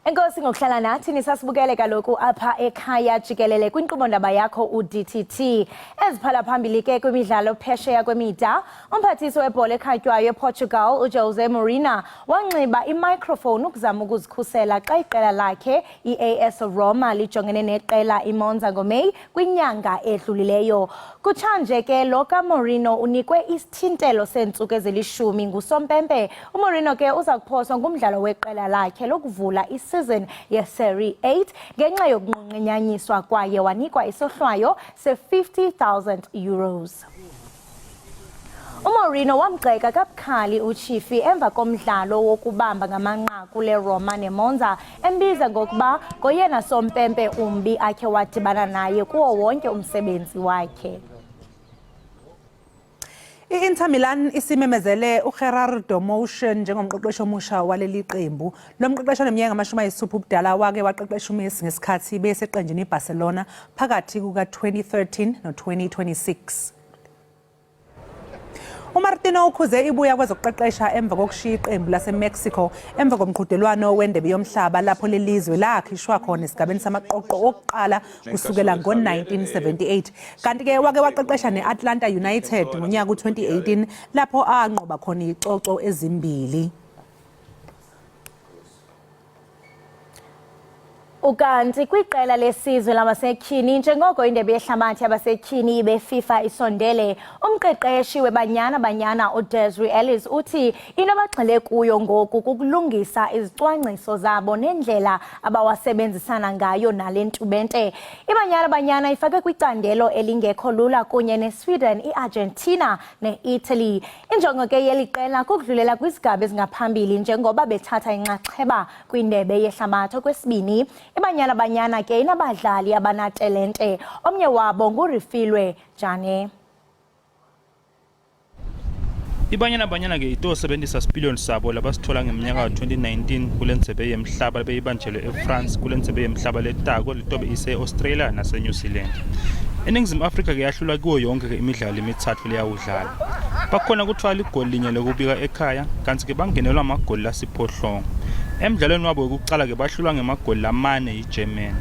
Enkosi ngokuhlala nathi nisasibukele kaloku apha ekhaya jikelele kwinkqubo-ndaba yakho uDTT. Eziphala phambili ke kwimidlalo phesheya kwemida, umphathisi webhola ekhatywayo ePortugal uJose Mourinho wanxiba imicrophone ukuzama ukuzikhusela xa iqela lakhe iAS Roma lijongene neqela iMonza ngoMeyi kwinyanga edlulileyo. Kutshanje ke lo kaMourinho unikwe isithintelo seentsuku ezilishumi ngusompempe. uMourinho ke uza kuphoswa ngumdlalo weqela lakhe lokuvula season ye-Serie 8 ngenxa yokunqunqenyanyiswa kwaye wanikwa isohlwayo se-€50,000. uMourinho wamgxeka kabukhali uChifi emva komdlalo wokubamba ngamanqaku leRoma neMonza, embiza ngokuba ngoyena sompempe umbi akhe wadibana naye kuwo wonke umsebenzi wakhe. I-Inter Milan isimemezele uGerardo Motion njengomqeqeshi omusha waleli qembu. Lo mqeqeshi oneminyaka ama-60 ubudala wake waqeqesha uMessi ngesikhathi beseqenjini iBarcelona phakathi kuka-2013 no-2026. uMartino ukhuze ibuya kwezokuqeqesha emva kokushiya iqembu laseMexico emva komqhudelwano wendebe yomhlaba lapho lelizwe lakhishwa khona esigabeni samaqoqo okuqala kusukela ngo-1978. Kanti-ke wake waqeqesha ne-Atlanta United ngonyaka u-2018 lapho anqoba khona icoco ezimbili. Ukanti kwiqela lesizwe labasetyhini njengoko indebe yehlabathi yabasetyhini beFIFA isondele, umqeqeshi weBanyana uDesiree Ellis uthi into abagxile kuyo ngoku kukulungisa izicwangciso zabo nendlela abawasebenzisana ngayo nale ntubente. iBanyana ifake kwicandelo elingekho lula kunye neSweden, iArgentina neItaly. Injongo ke yeli qela kukudlulela kwizigaba ezingaphambili njengoba bethatha inxaxheba kwindebe yehlabathi. Okwesibini, iBanyana ke inabadlali abanatalente, omnye wabo nguRifilwe Jane. iBanyana ke itosebenzisa sipiliyoni sabo labasithola ngeminyaka ka-2019 kule ndebe yemhlaba beyibanjelwe eFrance kule ndebe yemhlaba letako litobe ise-Australia nase-New Zealand. eNingizimu Afrika ke yahlulwa kuwo yonke ke imidlalo emithathu leyawudlala. Bakhona kuthiwa ligoli linye lokubika ekhaya, kanti ke bangenelwa amagoli lasiphohlongo. Emdlalweni wabo wokuqala ke bahlulwa ngemagoli amane yiGermany.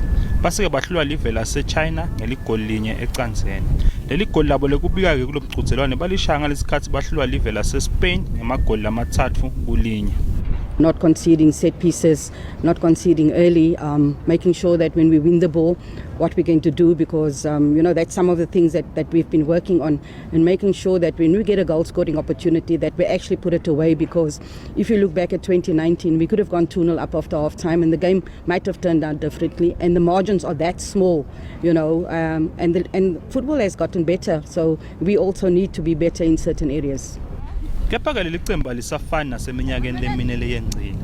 Base ke bahlulwa live laseChina ngeligoli linye ecanzeni. Leli goli labo lekubika ke kulomgcudzelwane balishaya ngalesikhathi bahlulwa live laseSpain ngemagoli amathathu kulinye. Not conceding set pieces, not conceding early, making sure that when we win the ball, what we're going to do, because that's some of the things that we've been working on, and making sure that when we get a goal scoring opportunity that we actually put it away, because if you look back at 2019 we could have gone 2-0 up after half time and the game might have turned out differently, and the margins are that small, and football has gotten better, so we also need to be better in certain areas. Kepha ke leli qembu alisafani naseminyakeni leminele yengcile.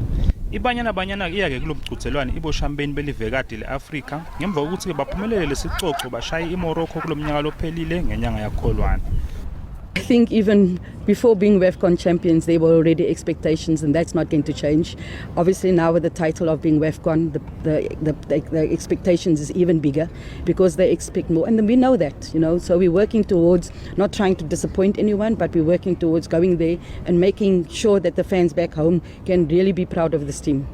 iBanyana iyake kulomgcudzelwane iboshambeni belivekade leAfrika ngemva kokuthi baphumelele lesicoco bashaye iMorocco kulomnyaka lophelile ngenyanga yakholwana. I think even before being WAFCON champions, there were already expectations, and that's not going to change. Obviously, now with the title of being WAFCON, the expectations is even bigger because they expect more, and we know that, So we're working towards not trying to disappoint anyone, but we're working towards going there and making sure that the fans back home can really be proud of this team.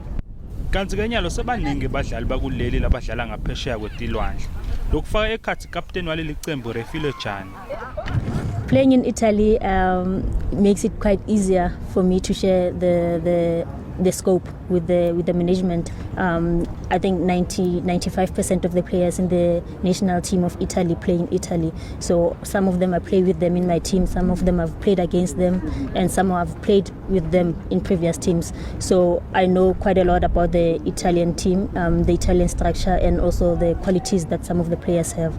Kanti kenyalo sebaningi badlali bakuleli labadlala ngaphesheya kwetilwandle. Lokufaka ekhathi captain waleli qembu Refilwe Jane. Playing in Italy makes it quite easier for me to share the scope with the management. I think 95% of the players in the national team of Italy play in Italy. So some of them I play with them in my team, some of them I've played against them, and some I've played with them in previous teams. So I know quite a lot about the Italian team, the Italian structure, and also the qualities that some of the players have.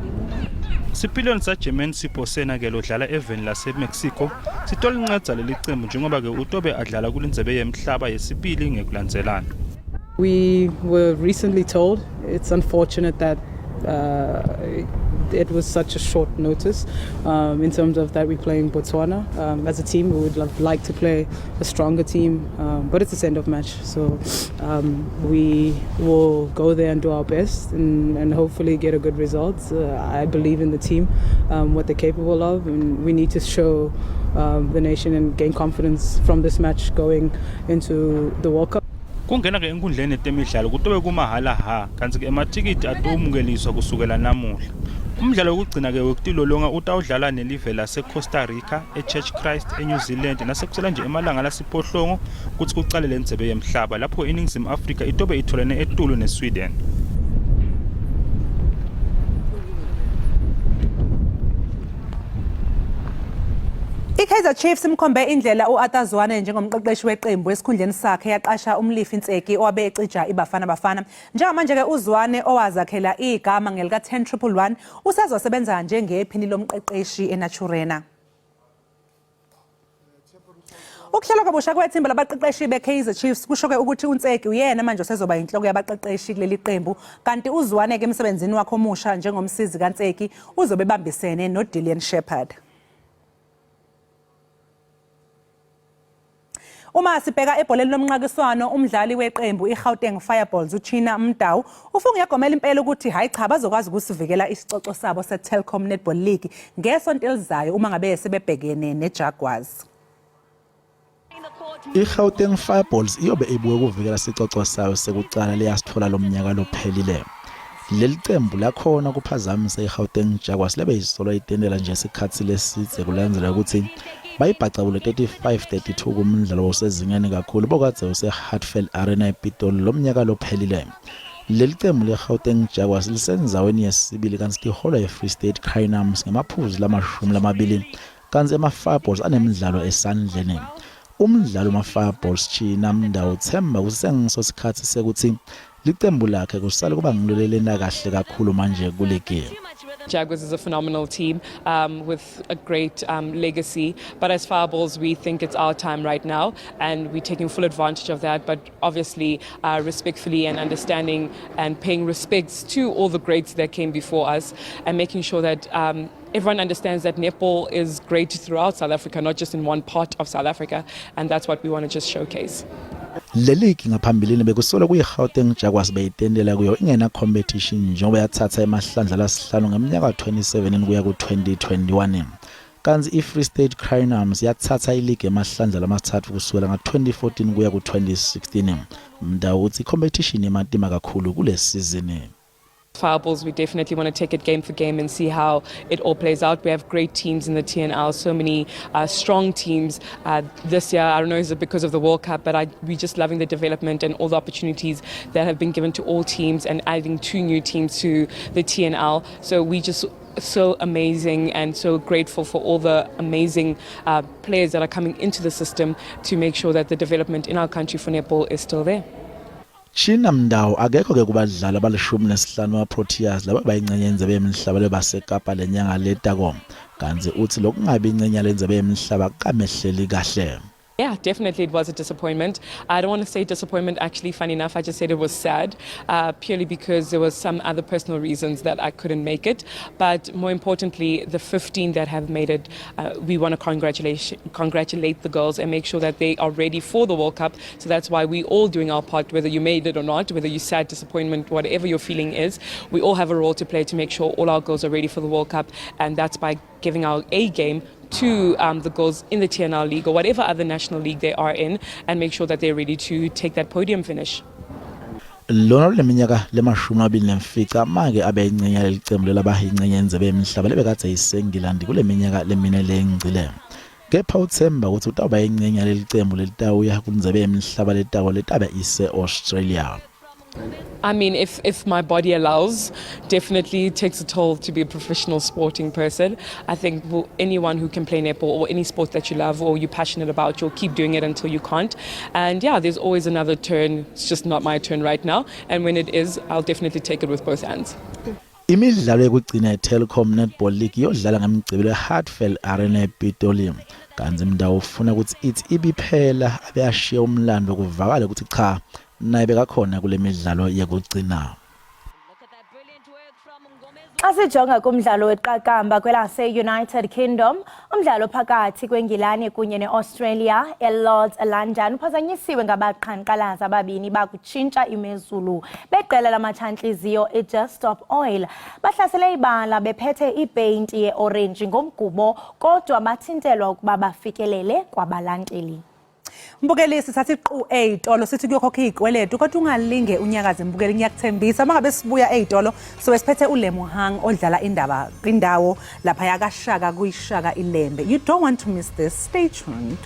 Sipiliyoni saGermany siphosena ke lodlala eveni laseMexico sitolincedza leli qembu njengoba ke utobe adlala kulendebe yemhlaba yesibili ngekulandzelana. We were recently told it's unfortunate that it was such a short notice in terms of that we're playing Botswana. As a team, we would have liked to play a stronger team, but it's a send-off match. So we will go there and do our best and hopefully get a good result. I believe in the team, what they're capable of, and we need to show the nation and gain confidence from this match going into the World Cup. Kungena ke enkundleni temidlalo kutobe kumahala ha kanti ke ematikiti atomukeliswa kusukela namuhla. Umdlalo wokugcina ke wokutilolonga utawudlala nelive lase-Costa Rica, eChurch Christ, eNew Zealand nasekusela nje emalanga lasiphohlongo kuthi kuqale le ndzebe yemhlaba lapho iNingizimu Afrika itobe itholene eTulu neSweden. Kaizer Chiefs imkhombe indlela uAtazwane njengomqeqeshi weqembu esikhundleni sakhe yaqasha umlifi Ntseki owabe ecija iBafana Bafana. Njengamanje ke uZwane owazakhela igama ngelika 10-111 usazosebenza njengephini lomqeqeshi eNaturena. Ukuhlelwa kabusha kwethimba labaqeqeshi beKaizer Chiefs kusho ke ukuthi uNtseki uyena manje osezoba inhloko yabaqeqeshi kuleli qembu kanti uZwane ke emsebenzini wakhe omusha njengomsizi kaNtseki uzobe bambisene noDillian Shepherd. Uma sibheka ebholeni lomnqakiswano umdlali weqembu iGauteng Fireballs uChina Mdau ufunga yagomela impela ukuthi hayi cha bazokwazi ukusivikela isicoco sabo seTelkom Netball League ngesonto elizayo uma ngabe sebebhekene neJaguars. iGauteng Fireballs iyobe ibuye ukuvikela isicoco sayo sekucala leyasithola lomnyaka lophelile. Leli qembu lakhona kuphazamisa iGauteng Jaguars lebe isolo itendela nje isikhathi lesithe kulandela ukuthi bayibhacabule 35-32 kumdlalo osezingeni kakhulu bokade useHartfield Arena ePitoli lomnyaka lophelile. Leli qembu leGauteng Jaguars lisenzaweni yesibili kanti lihola eFree State Crinums ngemaphuzu lamashumi kanti ema-Fireballs anemidlalo esandleni. Umdlalo wama-Fireballs China Mdau uthemba kusengiso sikhathi sekuthi liqembu lakhe kusale kuba ngilolelena kahle kakhulu manje kuligi. Jaguars is a phenomenal team with a great legacy, but as Fireballs we think it's our time right now and we're taking full advantage of that, but obviously respectfully and understanding and paying respects to all the greats that came before us and making sure that everyone understands that netball is great throughout South Africa, not just in one part of South Africa, and that's what we want to just showcase. Leliki ngaphambilini bekusola kuyiGauteng Jaguars beyitendela kuyo ingena competition njengoba yathatha emahlandla lasihlanu ngeminyaka 27 kuya ku2021 kanti iFree State Crinums yathatha ileague emahlandla lamathathu kusukela nga2014 kuya ku2016 Mdau uthi competition ematima kakhulu kule season. Fireballs, we definitely want to take it game for game and see how it all plays out. We have great teams in the TNL, so many strong teams. This year, I don't know, is it because of the World Cup, but we're just loving the development and all the opportunities that have been given to all teams and adding 2 new teams to the TNL. So we just so amazing and so grateful for all the amazing players that are coming into the system to make sure that the development in our country for netball is still there. China Mdau akekho ke kubadlali abalishumi waProteas laba bayingcenye yendzebe yemhlaba lebaseKapa lenyanga leTakom kanti uthi lokungabi ingcenye lendzebe yemhlaba kamehleli kahle. Yeah, definitely it was a disappointment. I don't want to say disappointment, actually, funny enough, I just said it was sad, purely because there was some other personal reasons that I couldn't make it. But more importantly, the 15 that have made it, we want to congratulate the girls and make sure that they are ready for the World Cup. So that's why we all doing our part, whether you made it or not, whether you sad, disappointment, whatever your feeling is, we all have a role to play to make sure all our girls are ready for the World Cup. And that's by giving our A game to the girls in the TNL League or whatever other national league they are in and make sure that they're ready to take that podium finish. Lona leminyaka le-25 manje abe ingcenye lelicembu labahingcenye yendzebe yemhlaba lebekade yiseNgilandi kule minyaka lemine lengcile. Kepha uthemba ukuthi utawuba ingcenye lelicembu lelitawuya kundzebe yemhlaba letawo letabe ise-Australia. I mean, if my body allows, definitely it takes a toll to be a professional sporting person. I think anyone who can play netball or any sport that you love or you're passionate about, you'll keep doing it until you can't. And yeah, there's always another turn. It's just not my turn right now. And when it is, I'll definitely take it with both hands. Imidlalo yokugcina eTelkom Netball League yodlala ngemigcibelo eHartfield Arena ePitoli. Kanti Mdau ufuna ukuthi ithi ibiphela abeyashiya umlando kuvakala ukuthi cha naye bekakhona kule midlalo yekugcina. Asijonga kumdlalo weqakamba kwelase-United Kingdom, umdlalo phakathi kweNgilane kunye ne-Australia eLords eLondon uphazanyisiwe ngabaqhankqalazi ababini bakutshintsha imezulu beqela lamatshantliziyo iJust Stop Oil. Bahlasele ibala bephethe ipeyinti ye-orange ngomgubo kodwa bathintelwa ukuba bafikelele kwabalandeli. Mbukeli sithatha iqu ey'tolo sithi kuyokhokha iy'kweletu kodwa ungalinge unyakaze mbukeli ngiyakuthembisa mangabe sibuya ey'tolo so siphethe uLemuhang odlala indaba kwindawo lapha yakashaka kuyishaka ilembe. You don't want to miss this. Stay tuned.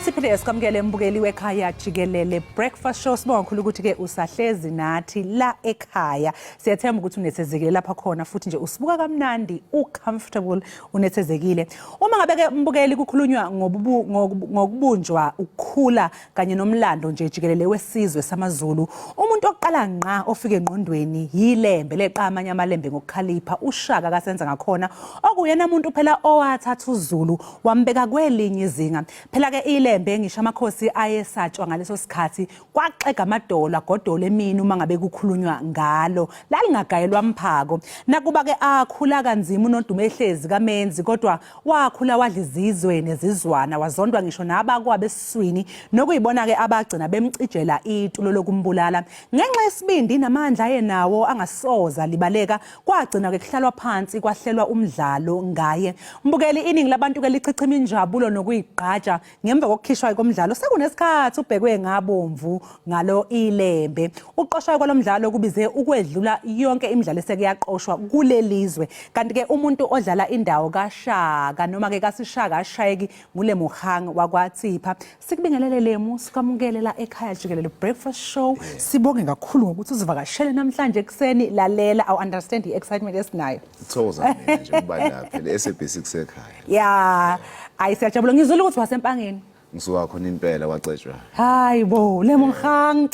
Siphinde esikwamukele mbukeli wekhaya Jikelele breakfast show. Sibonga kakhulu ukuthi ke usahlezi nathi la ekhaya. Siyathemba ukuthi unethezekile lapha khona futhi nje usibuka kamnandi comfortable unethezekile. Uma ngabe ke mbukeli kukhulunywa ngokubunjwa ukukhula kanye nomlando nje Jikelele wesizwe samaZulu. Umuntu oqala ngqa ofike engqondweni yilembe leqa amanye amalembe ngokukhalipha uShaka kasenza ngakhona okuyena umuntu phela owathatha uZulu wambeka kwelinye izinga. Phela ke ilembe ngisho amakhosi ayesatshwa ngaleso sikhathi kwaxega amadola godolo emini uma ngabe kukhulunywa ngalo lalingagayelwa mphako. Nakuba ke akhula kanzima uNodumo ehlezi kaMenzi kodwa wakhula wadla izizwe nezizwana wazondwa ngisho nabakwabesiswini nokuyibona ke abagcina bemcijela itulo lokumbulala. Ngenxa yesibindi namandla ayenawo angasoza libaleka kwagcina ke kuhlalwa phansi kwahlelwa umdlalo ngaye. Mbukeli iningi labantu ke lichichima injabulo nokuyigqaja ngemva kokukhishwa komdlalo sekunesikhathi ubhekwe ngabomvu ngalo ilembe. Uqoshwa kwalomdlalo kubize ukwedlula yonke imidlalo eseke yaqoshwa kulelizwe. Kanti ke umuntu odlala indawo kaShaka noma ke kaSishaka ashayeki nguLemuhang wakwaTsipha. Sikubingelele Lemu sikamukele la ekhaya Jikelele breakfast show. Sibonge kakhulu ngokuthi uzivakashele namhlanje ekseni lalela. I understand the excitement esinayo. Thokoza mina nje ukuba lapha le-SABC kusekhaya. Yeah, ayisiyajabula ngizula ukuthi wasempangeni. Ngisuka khona impela wacetshwa. Hayi bo, Lemuhang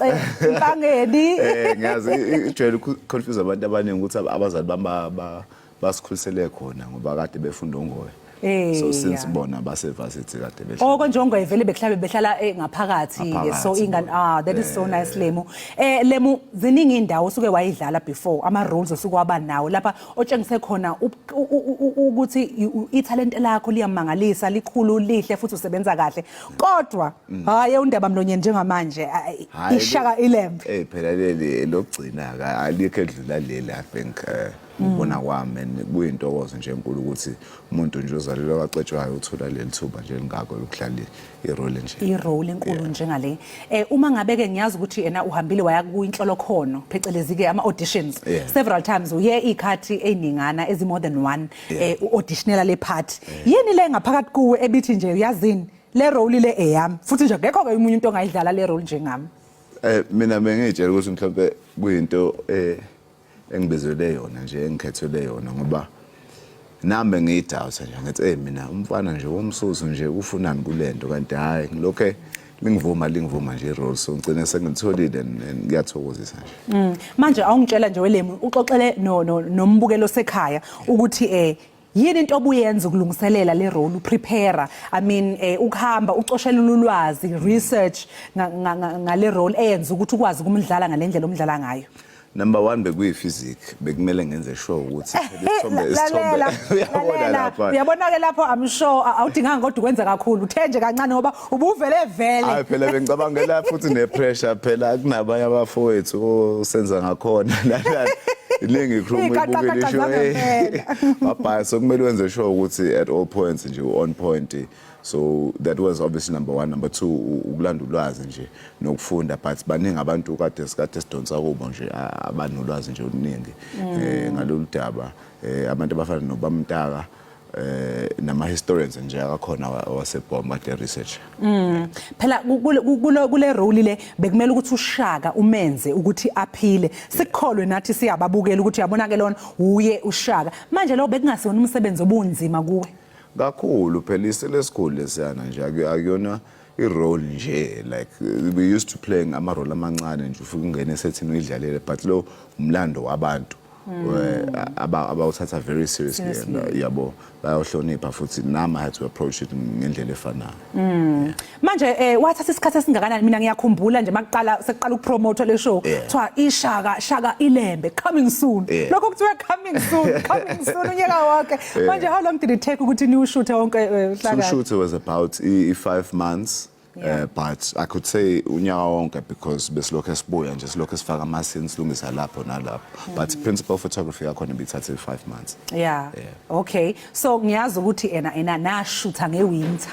impangeni. Ngiyazi ijwayele confuse abantu abaningi ukuthi abazali bami basikhulisele khona ngoba kade befunda uNgoye. So since bona base-varsity kade behlala. Konjongo vele behlala ngaphakathi so ingane that is so nice Lemu. Lemu ziningi indawo usuke wayidlala before ama roles osuke waba nawo lapha otshengise khona ukuthi italent lakho liyamangalisa likhulu lihle futhi usebenza kahle. Kodwa hayi undaba mlonyeni njengamanje ishaka ilembe. Phela leli lokugcina alikho edlula leli I think ubona kwami kuyintokozo nje enkulu ukuthi umuntu nje ozalelwe wacetshwayo uthola leli thuba nje lingako lokudlala irole nje. Irole enkulu njengale. Uma ngabe ke ngiyazi ukuthi yena uhambile waya kuyinhlolo khono phecelezi ke ama auditions several times uye ikhathi eningana ezi more than one auditionela le part. Yini le ngaphakathi kuwe ebithi nje uyazini le role le eyami futhi nje ngekho ke umuntu ongayidlala le role njengami. Mina bengitshela ukuthi mhlawumbe kuyinto engibizele yona nje engikhethele yona ngoba nami ngiyidawutha nje ngathi mina umfana nje womsusu nje ufunani kulento kanti hayi ngilokho lingivuma nje irole so ngicine sengitholile ngiyathokozisa nje. Manje awungitshela nje welemu uxoxele nombukelo sekhaya ukuthi yini into obuyenza ukulungiselela le role uprepare I mean ukuhamba ucoshela ulwazi research ngale role eyenza ukuthi ukwazi kumdlala ngalendlela omdlala ngayo. Number 1 bekuyiphysics bekumele ngenze sure ukuthi isithombe uyabona lapha. Uyabona ke lapho I'm sure awudinganga kodwa ukwenza kakhulu uthenje kancane ngoba ubuvele vele. Hayi phela bengicabangela futhi nepressure phela kunabanye abafowethu osenza ngakhona la iningi ikhrumu ibukelisho mabhaya so kumele wenze sure ukuthi at all points nje on point. So that was obviously number 1. Number 2 ukulanda ulwazi nje nokufunda but baningi abantu kade sidonsa kubo nje abanolwazi nje oluningi ngalolu daba abantu abafana noBamtaka nama historians nje akakhona wasebhoma the research. Phela kule role le bekumele ukuthi uShaka umenze ukuthi aphile sikholwe nathi siyababukela ukuthi uyabona ke lona uye uShaka manje lo bekungasona umsebenzi obunzima kuwe. Kakhulu phela iselesikole lesiyana nje akuyona irole nje like we used to playing ama role amancane nje ufike ungene esethini uyidlalele but lo umlando wabantu abawuthatha very seriously and yabo bayohlonipha futhi nama had to approach it ngendlela efanayo. Manje wathatha isikhathi esingakanani? Mina ngiyakhumbula nje makuqala seqala ukupromote le show kuthiwa Shaka Ilembe coming soon. Lokho kuthiwa coming soon unyaka wonke. Manje how long did it take ukuthi niwushoothe wonke Shaka? So shoot was about 5 months. But I could say unyaka wonke because besilokho esibuya nje silokho sifaka ama-scenes silungisa lapho nalapho. But principal photography yakhona ibithathe 5 months. Yeah. Okay. So ngiyazi ukuthi ena nashutha ngewinter.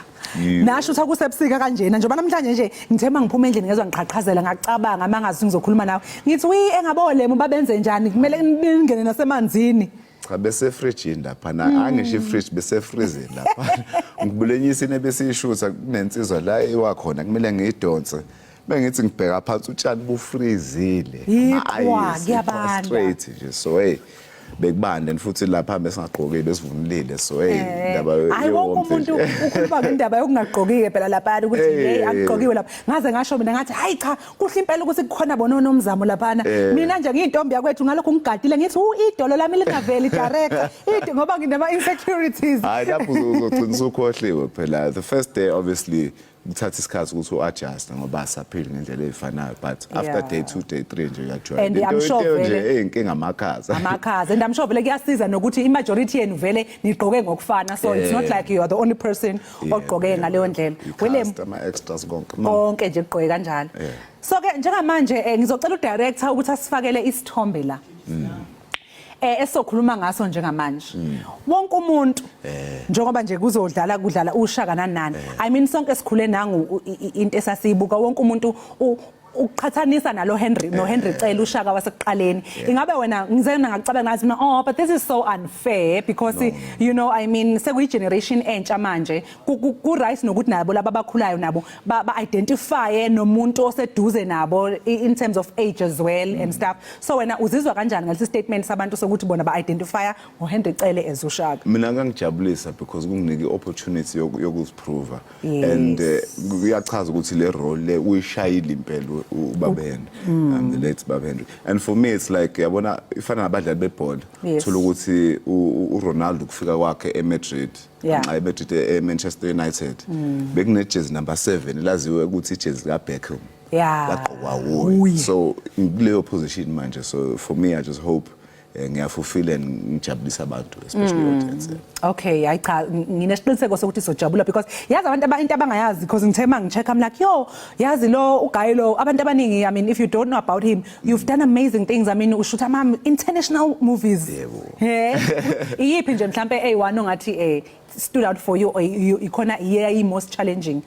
Nashutha kusebusika kanjena njengoba namhlanje nje ngithema ngiphume endlini ngezwe ngiqhaqhazela ngacabanga mangazi ngizokhuluma nawe. Ngithi engabole babenze njani? Kumele ningene nasemanzini. Cha bese fridge lapha angisho fridge bese freezer lapha ngibulenyisa nebesishutha kunensizwa la ewakhona kumele ngiyidonse bengithi ngibheka phansi utshani bufreezile straight nje so bekubanda and futhi lapha besingaqhokile besivunulile so indaba hayi wonke umuntu ukhuluma ngendaba yokungaqhokike phela lapha ukuthi angigqokiwe lapha ngaze ngasho mina ngathi hayi cha kuhle impela ukuthi kukhona bona nomzamo lapha mina nje ngiyintombi yakwethu ngalokho ngigadile ngithi idolo lami lingaveli director ngoba nginama insecurities hayi lapho uzogcina ukhohliwe phela the first day obviously uthatha isikhathi ukuthi uadjust ngoba asaphili ngendlela efanayo but after day 2 day 3 nje uyajwayela and I'm sure nje inkinga amakhaza and I'm sure vele kuyasiza nokuthi imajority yenu vele nigqoke ngokufana so it's not like you are the only person ogqoke ngaleyo ndlela wele ama extras konke nje gqoke kanjalo so ke njengamanje ngizocela udirector ukuthi asifakele isithombe la esokhuluma ngaso njengamanje wonke umuntu njengoba nje kudlala uShaka nanani I mean sonke sikhule nangu into esasiyibuka wonke umuntu uqhathanisa nalo Henry Cele uShaka wasekuqaleni ingabe wena ngizena ngacabanga ngathi mina but this is so unfair because you know I mean sekuyi generation entsha manje ku right nokuthi nabo laba bakhulayo nabo ba identify nomuntu oseduze nabo in terms of age as well and stuff so wena uzizwa kanjani ngalesi statement sabantu sokuthi bona ba identify Henry Cele as uShaka? Mina ngangijabulisa because kunginike opportunity yokuziprove and kuyachaza ukuthi le role le uyishayile impela uBabendwe the late Babendwe and for me it's like yabona ifana nabadlali bebhola thola ukuthi uRonaldo kufika kwakhe eMadrid eMadrid eManchester United bekune jersey number 7 laziwe ukuthi ijezi kaBeckham laqokwa so kuleyo position manje so for me I just hope ngiyafulfill and ngijabulisa abantu especially audience. Okay hayi cha nginesiqiniseko sokuthi sojabula because yazi abantu into abangayazi because ngithema ngicheck I'm like yo yazi lo uGuy lo abantu abaningi I mean if you don't know about him you've done amazing things I mean ushoot ama international movies iyiphi nje mhlambe A1 ongathi stood out for you or ikhona iye most challenging?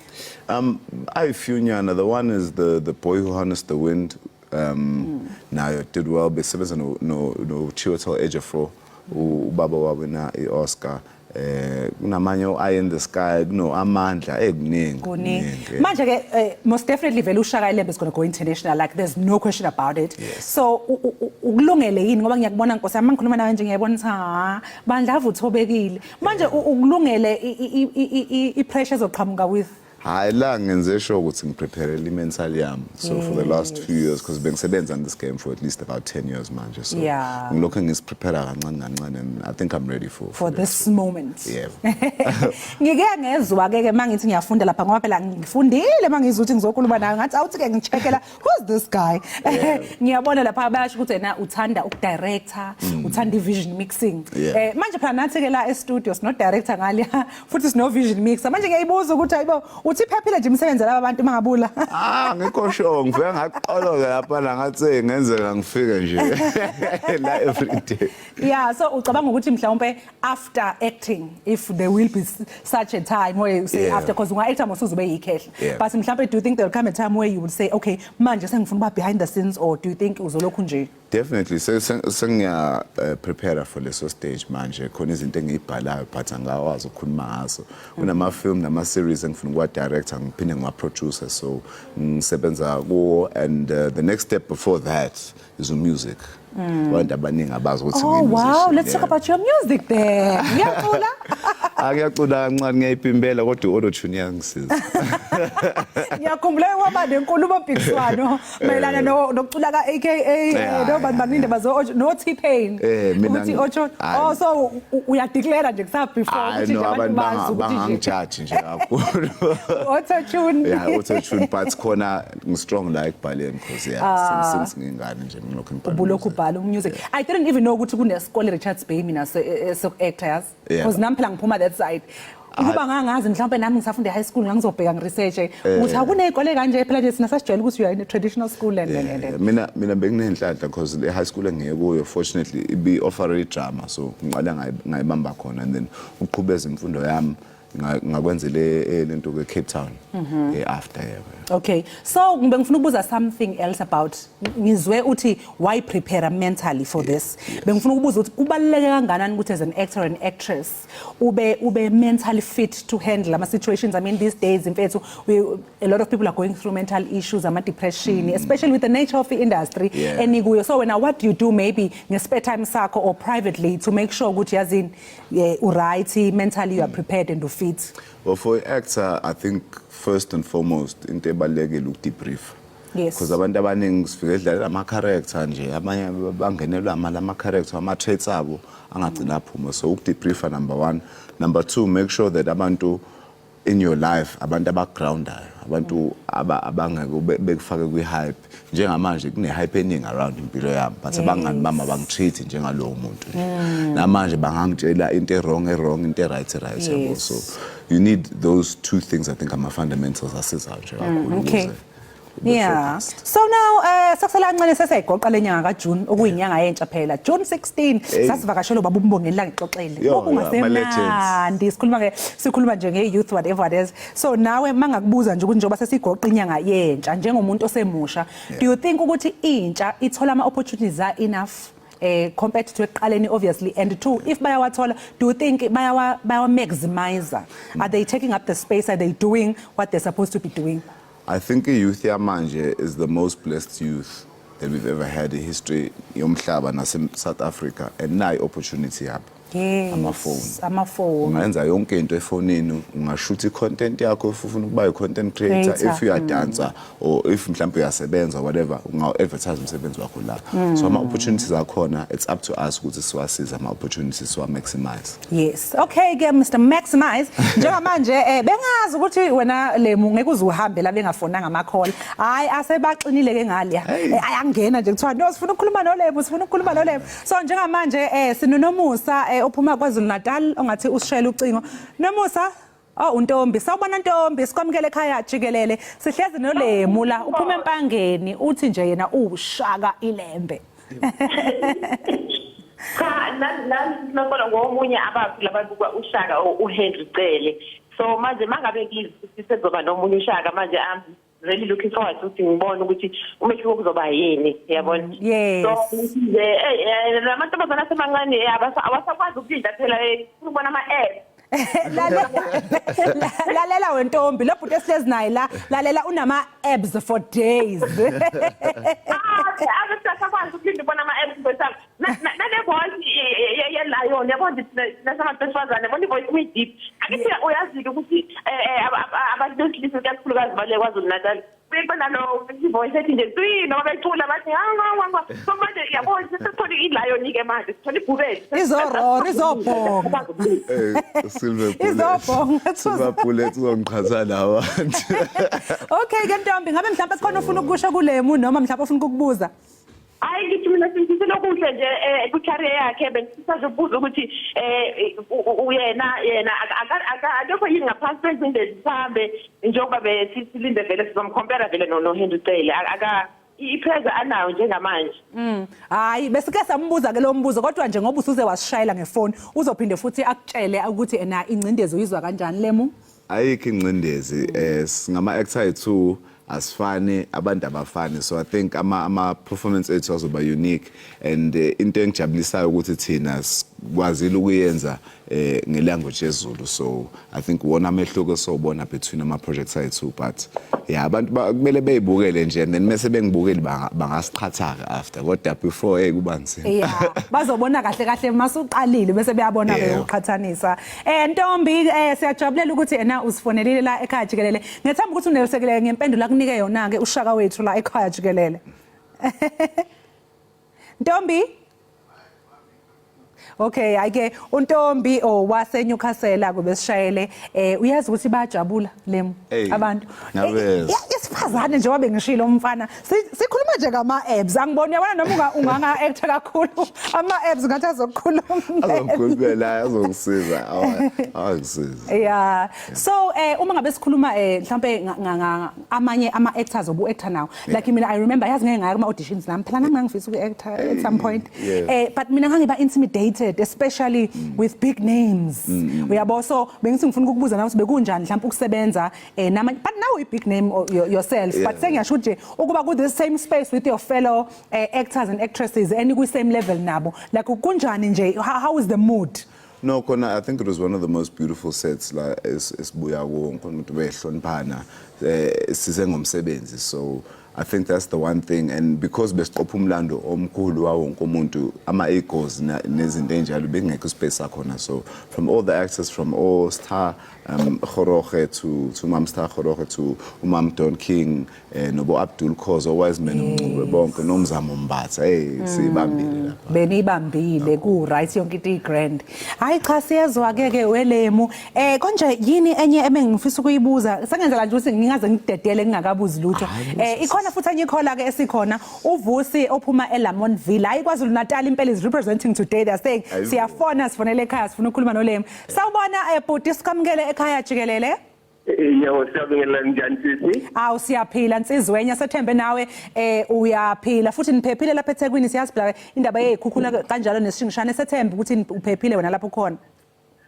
I funyana the one is the boy who harnessed the wind. Now did well besebenza no Chiwetel Ejiofor ubaba wabona iOscar kunamanye Eye in the Sky no amandla ekuningi manje ke most definitely vele uShaka Ilembe is going to go international like there's no question about it so ukulungele yini ngoba ngiyakubona Nkosi yami ngikhuluma nawe nje ngiyabona ukuthi bandlava uthobekile manje ukulungele ipressure ezoqhamuka with hayi la ngenze sure ukuthi ngiprepare mentally yami so for the last few years because bengisebenza on this game for at least about 10 years manje so ngilokho ngisiprepare kancane and I think I'm ready for this moment ngike ngezwa ke mangithi ngiyafunda lapha ngoba phela ngifundile mangizwe ukuthi ngizokhuluma nawe ngathi awuthi ke ngicheckela who's this guy ngiyabona lapha bayasho ukuthi yena uthanda ukudirector uthanda ivision mixing manje phela nathi ke la e-studios no director ngale futhi sino vision mixer manje ngiyayibuza ukuthi ayibo uthi phephile nje umsebenzi laba abantu mangabula ngikho sure ngifika ngaqoloka lapha la ngathi ngenzeka ngifike nje la every day so ucabanga ukuthi mhlawumbe after acting if there will be such a time where you say after because unga actor mosuzube yikhehla but mhlawumbe do you think there will come a time where you would say okay manje sengifuna ba behind the scenes or do you think uzolokhu nje? Definitely sengiya prepare for leso stage manje khona izinto engiyibhalayo but angawazi ukukhuluma ngazo kunama film nama series engifuna ukwa director ngiphinde ngwa producer so ngisebenza kuwo and the next step before that is music abantu abaningi abazi ukuthi wow let's talk about your music then ngiyacula Akuyacula kancane ngiyayipimbela kodwa auto-tune iyangisiza. Ngiyakhumbula waba nenkulumo mpikiswano mayelana nokucula ka AKA nobani indaba no T-Pain. Ukuthi ocho so uyadeclare nje kusapha before ukuthi abantu bazi ukuthi bangangijudge nje kakhulu. Auto-tune. Yeah, auto-tune but khona ngistrong la ekubhaleni because since ngingane nje ngilokho ngibhala. Ubulokhu ubhala music. I didn't even know ukuthi kunesikole Richards Bay mina so actors because nami phela ngiphuma that side. Ukuba ngangazi mhlawumbe nami ngisafunda high school ngangizobheka ngiresearch ukuthi akunezikole kanje phela nje sinasajwayela ukuthi you are in a traditional school and mina benginenhlanhla because le high school engiye kuyo fortunately ibi offer drama so ngiqala ngayibamba khona and then uqhubeza imfundo yami ngakwenzele lento ke Cape Town after. Okay, so ngibengifuna ukubuza something else about ngizwe uthi why prepare mentally for this. Bengifuna ukubuza ukuthi kubaluleke kangakanani ukuthi as an actor and actress ube mentally fit to handle ama situations. I mean these days in fact a lot of people are going through mental issues, ama depression, especially with the nature of the industry enikuyo. So what do you do maybe nge spare time sakho or privately to make sure ukuthi yazini uright mentally you are prepared and fit? Well, for an actor, I think first and foremost, into ebalulekile ukudebrief. Yes. Because abantu abaningi sifike edlalela ama character nje, abanye bangenelwa ama character, ama traits abo angagcina aphuma. So ukudebriefa number 1, number 2, make sure that abantu in your life abantu abagroundayo, abantu abangeke bekufake kwi hype. Njengamanje kune hype eningi around impilo yami, but abangani bami abangitreat njengalowo muntu. Namanje bangangitshela into wrong, into right. So you need those 2 things. I think are my fundamentals asizayo nje kakhulu. Okay. Yeah. So now sakusala kancane seseyigoqa lenyanga kaJune okuyinyanga yentsha phela. June 16 sasivakashela baba umbongeni la ngixoxele. Okungasemnandi sikhuluma nje nge-youth whatever it is. So nawe mangakubuza nje ukuthi njengoba sesigoqa inyanga yentsha njengomuntu osemusha, do you think ukuthi intsha ithola ama opportunities enough compared to eqaleni obviously, and 2, if bayawathola, do you think bayawa maximize? Are they taking up the space? Are they doing what they're supposed to be doing? I think youth yamanje is the most blessed youth that we've ever had in history yomhlaba nase South Africa, and nayi opportunity yabo. Yes. Amafoni. Ungenza yonke into efonini, ungashoot i-content yakho if ufuna ukuba i-content creator, if you are dancer or if mhlawumbe uyasebenza whatever, unga-advertise umsebenzi wakho la. So ama opportunities akhona, it's up to us ukuthi siwasize ama opportunities siwa maximize. Yes. Okay ke Mr. Maximize, njengamanje bengazi ukuthi wena Lemu ngeke uzuhambe la bengafonanga ama call. Hayi asebaxinile ke ngaliya. Ayangena nje kuthiwa no sifuna ukukhuluma no Lemu, So njengamanje sinonomusa uphuma kwaZulu Natal ongathi usishayela ucingo. Nomusa, untombi, sawubona ntombi, sikwamukele ekhaya Jikelele. Sihlezi noLemu la uphuma empangeni uthi nje yena ushaka ilembe. Cha, nami ngomunye abantu lababuka ushaka uHenry Cele. So manje mangabe sisezoba nomunye ushaka manje really looking forward ukuthi ngibone ukuthi umehluko kuzoba yini, yabona. Yes. So lamantombazana asemancane abasakwazi ukulinda phela ukubona ama-ads. Lalela wentombi lo bhuti esihlezi naye la lalela unama abs for days. Abasakwazi ukulinda ubona ama-ads besaba. Nale voice yelayon yabona nasamantombazana yabona ivoice deep. Akithi uyazi ukuthi abantu besilisa kakhulukazi bale kwaZulu Natal bekubona lo ivoice ethi nje twi noma becula bathi so manje yabona sesithola ilayon ke manje sithola ibhubesi izobonga Silver uzongiqhatha lawa. Okay ke ntombi ngabe mhlawumbe sikhona ufuna ukusho kuLemu noma mhlawumbe ufuna ukukubuza? Hayi ngithi mina sifisela kuhle nje ku-career yakhe bengisazobuza ukuthi uyena akekho yini ngaphansi kwezinto ezihambe njengoba besilinde vele sizomcompare vele noHenry Cele ipressure anayo njengamanje. Hayi besike sambuza ke lo mbuzo kodwa nje ngoba usuze wasishayela ngefoni uzophinde futhi akutshele ukuthi ena ingcindezi uyizwa kanjani Lemu? Ayikho ingcindezi singama actor ethu asifani abantu abafani, so I think ama performance ethu azoba unique, and into engijabulisayo ukuthi thina kwazile ukuyenza ngelanguage yezulu. So I think wona amehluko sobona between ama projects ayithu, but yeah, abantu kumele beyibukele nje and then mase bengibukeli bangasiqhatha after kodwa before kuba nzima. Yeah, bazobona kahle kahle masuqalile bese beyabona beqhathanisa. Ntombi siyajabulela ukuthi ena usifonelile la ekhaya Jikelele. Ngethemba ukuthi unelisekele ngempendulo akunike yona ke ushaka wethu la ekhaya Jikelele. Ntombi? Okay, ayike uNtombi wase Newcastle kube sishayele uyazi ukuthi bayajabula lemu abantu. Isifazane nje wabe ngishilo umfana. Sikhuluma nje ngama abs. Angiboni yabona noma unganga act kakhulu. Ama abs ngathi azokukhuluma. Azokukhuluma la azongisiza. Awangisiza. Yeah. So uma ngabe sikhuluma mhlambe amanye ama actors obu actor now. Like mina I remember yazi ngeke ngaya kuma auditions nami phela nami ngangifisa uku actor at some point. But mina ngangiba intimidated especially with big names. Uyabo so bengithi ngifuna ukubuza nawe bekunjani mhlawumbe ukusebenza but now a big name yourself but sengiyasho nje ukuba ku the same space with your fellow actors and actresses and ku same level nabo like kunjani nje how is the mood? No, Kona, I think it was one of the most beautiful sets la esibuya wonke umuntu behloniphana size ngomsebenzi. So I think that's the one thing, and because besixopha umlando omkhulu wa wonke umuntu ama egos nezinto enjalo bengekho space sakhona. So from all the actors, from all star Khoroge to Mam Star Khoroge to Umam Don King nobo Abdul Khozo wise men umncube bonke nomzamo Mbatha sibambile lapha. Benibambile ku right yonke into grand. Hayi cha siyezwa ke welemu konje yini enye ebengifisa ukuyibuza sengenzela nje ukuthi ngingaze ngidedele ngingakabuzi lutho. Ikhona futhi enye ikhola ke esikhona uVusi ophuma eLamontville ayikwazi uNatal impela is representing today. They are saying siyafona sifonele ekhaya sifuna ukukhuluma noLemu. Sawubona bhuti sikamukele ekhaya Jikelele. Yebo siyabingelela njani sisi? Awu siyaphila Nsizwenya sethembe nawe uyaphila futhi niphephile lapha eThekwini siyaziphila indaba yezikhukhula kanjalo nesishingishane sethembe ukuthi uphephile wena lapho khona.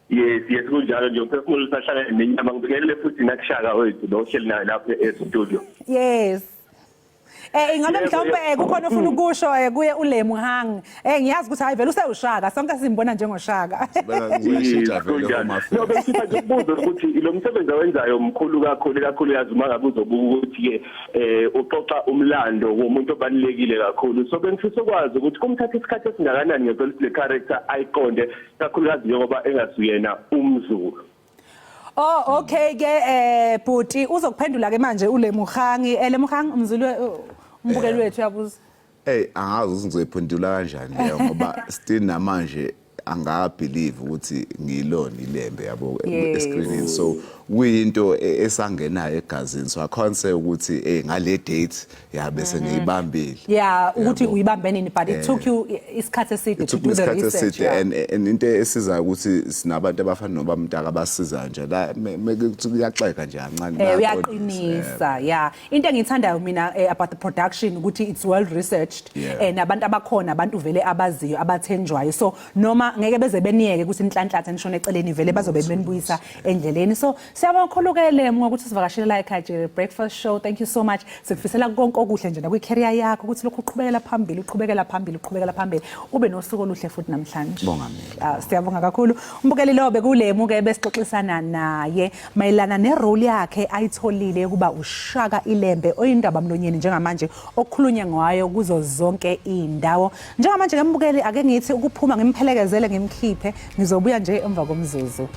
Yes kunjalo nje uphefumulo sahlala nenyama ngibingelele futhi nakushaka wethu nohleli nayo lapha e-studio. Yes. Ingabe mhlawumbe kukhona ufuna ukusho kuye uLemu Hang. Ngiyazi ukuthi hayi vele usewushaka sonke simbona njengoshaka. No besifa nje ukubuza ukuthi lo msebenzi awenzayo omkhulu kakhulu yazi uma ngabe uzobuka ukuthi ke uxoxa umlando womuntu obalekile kakhulu. So bengifisa ukwazi ukuthi kumthatha isikhathi esingakanani ngempela le character ayiqonde kakhulukazi njengoba engasuyena umZulu. Oh okay ke bhuti uzokuphendula ke manje uLemu Hang. Lemu Hang umZulu umbukeli wethu yabuza. Angazi ukuthi ngizoyiphendula kanjani leyo ngoba still namanje angabelieve ukuthi ngilona ilembe yabo escreening. So kuyinto esangenayo egazini. So I can't say ukuthi ngale date bese ngiyibambile. Yeah, ukuthi uyibambe nini but it took you isikhathi eside to do the research. And into esiza ukuthi sinabantu abafana nobamntaka abasiza nje la kuyaxeka nje kancane. Uyaqinisa. Yeah. Into engithandayo mina about the production ukuthi it's well researched nabantu abakhona abantu vele abaziyo abathenjwayo. So noma ngeke beze beniyeke ukuthi inhlanhlathe nishone eceleni vele bazobe benibuyisa endleleni. So siyabonkhulukele ngokuthi sivakashile la ekhaya breakfast show. Thank you so much. Sikufisela konke okuhle nje nakwi career yakho ukuthi lokhu uqhubekela phambili ube nosuku oluhle futhi namhlanje. Bonga mina. Siyabonga kakhulu. Umbukeli lo bekuLemu ke besixoxisana naye mayelana nerole yakhe ayitholile kuba ushaka ilembe oyindaba mlonyeni njengamanje okukhulunywa ngayo kuzo zonke indawo. Njengamanje ngembukeli ake ngithi ukuphuma ngimphelekezele ngimkhiphe ngizobuya nje emva komzuzu.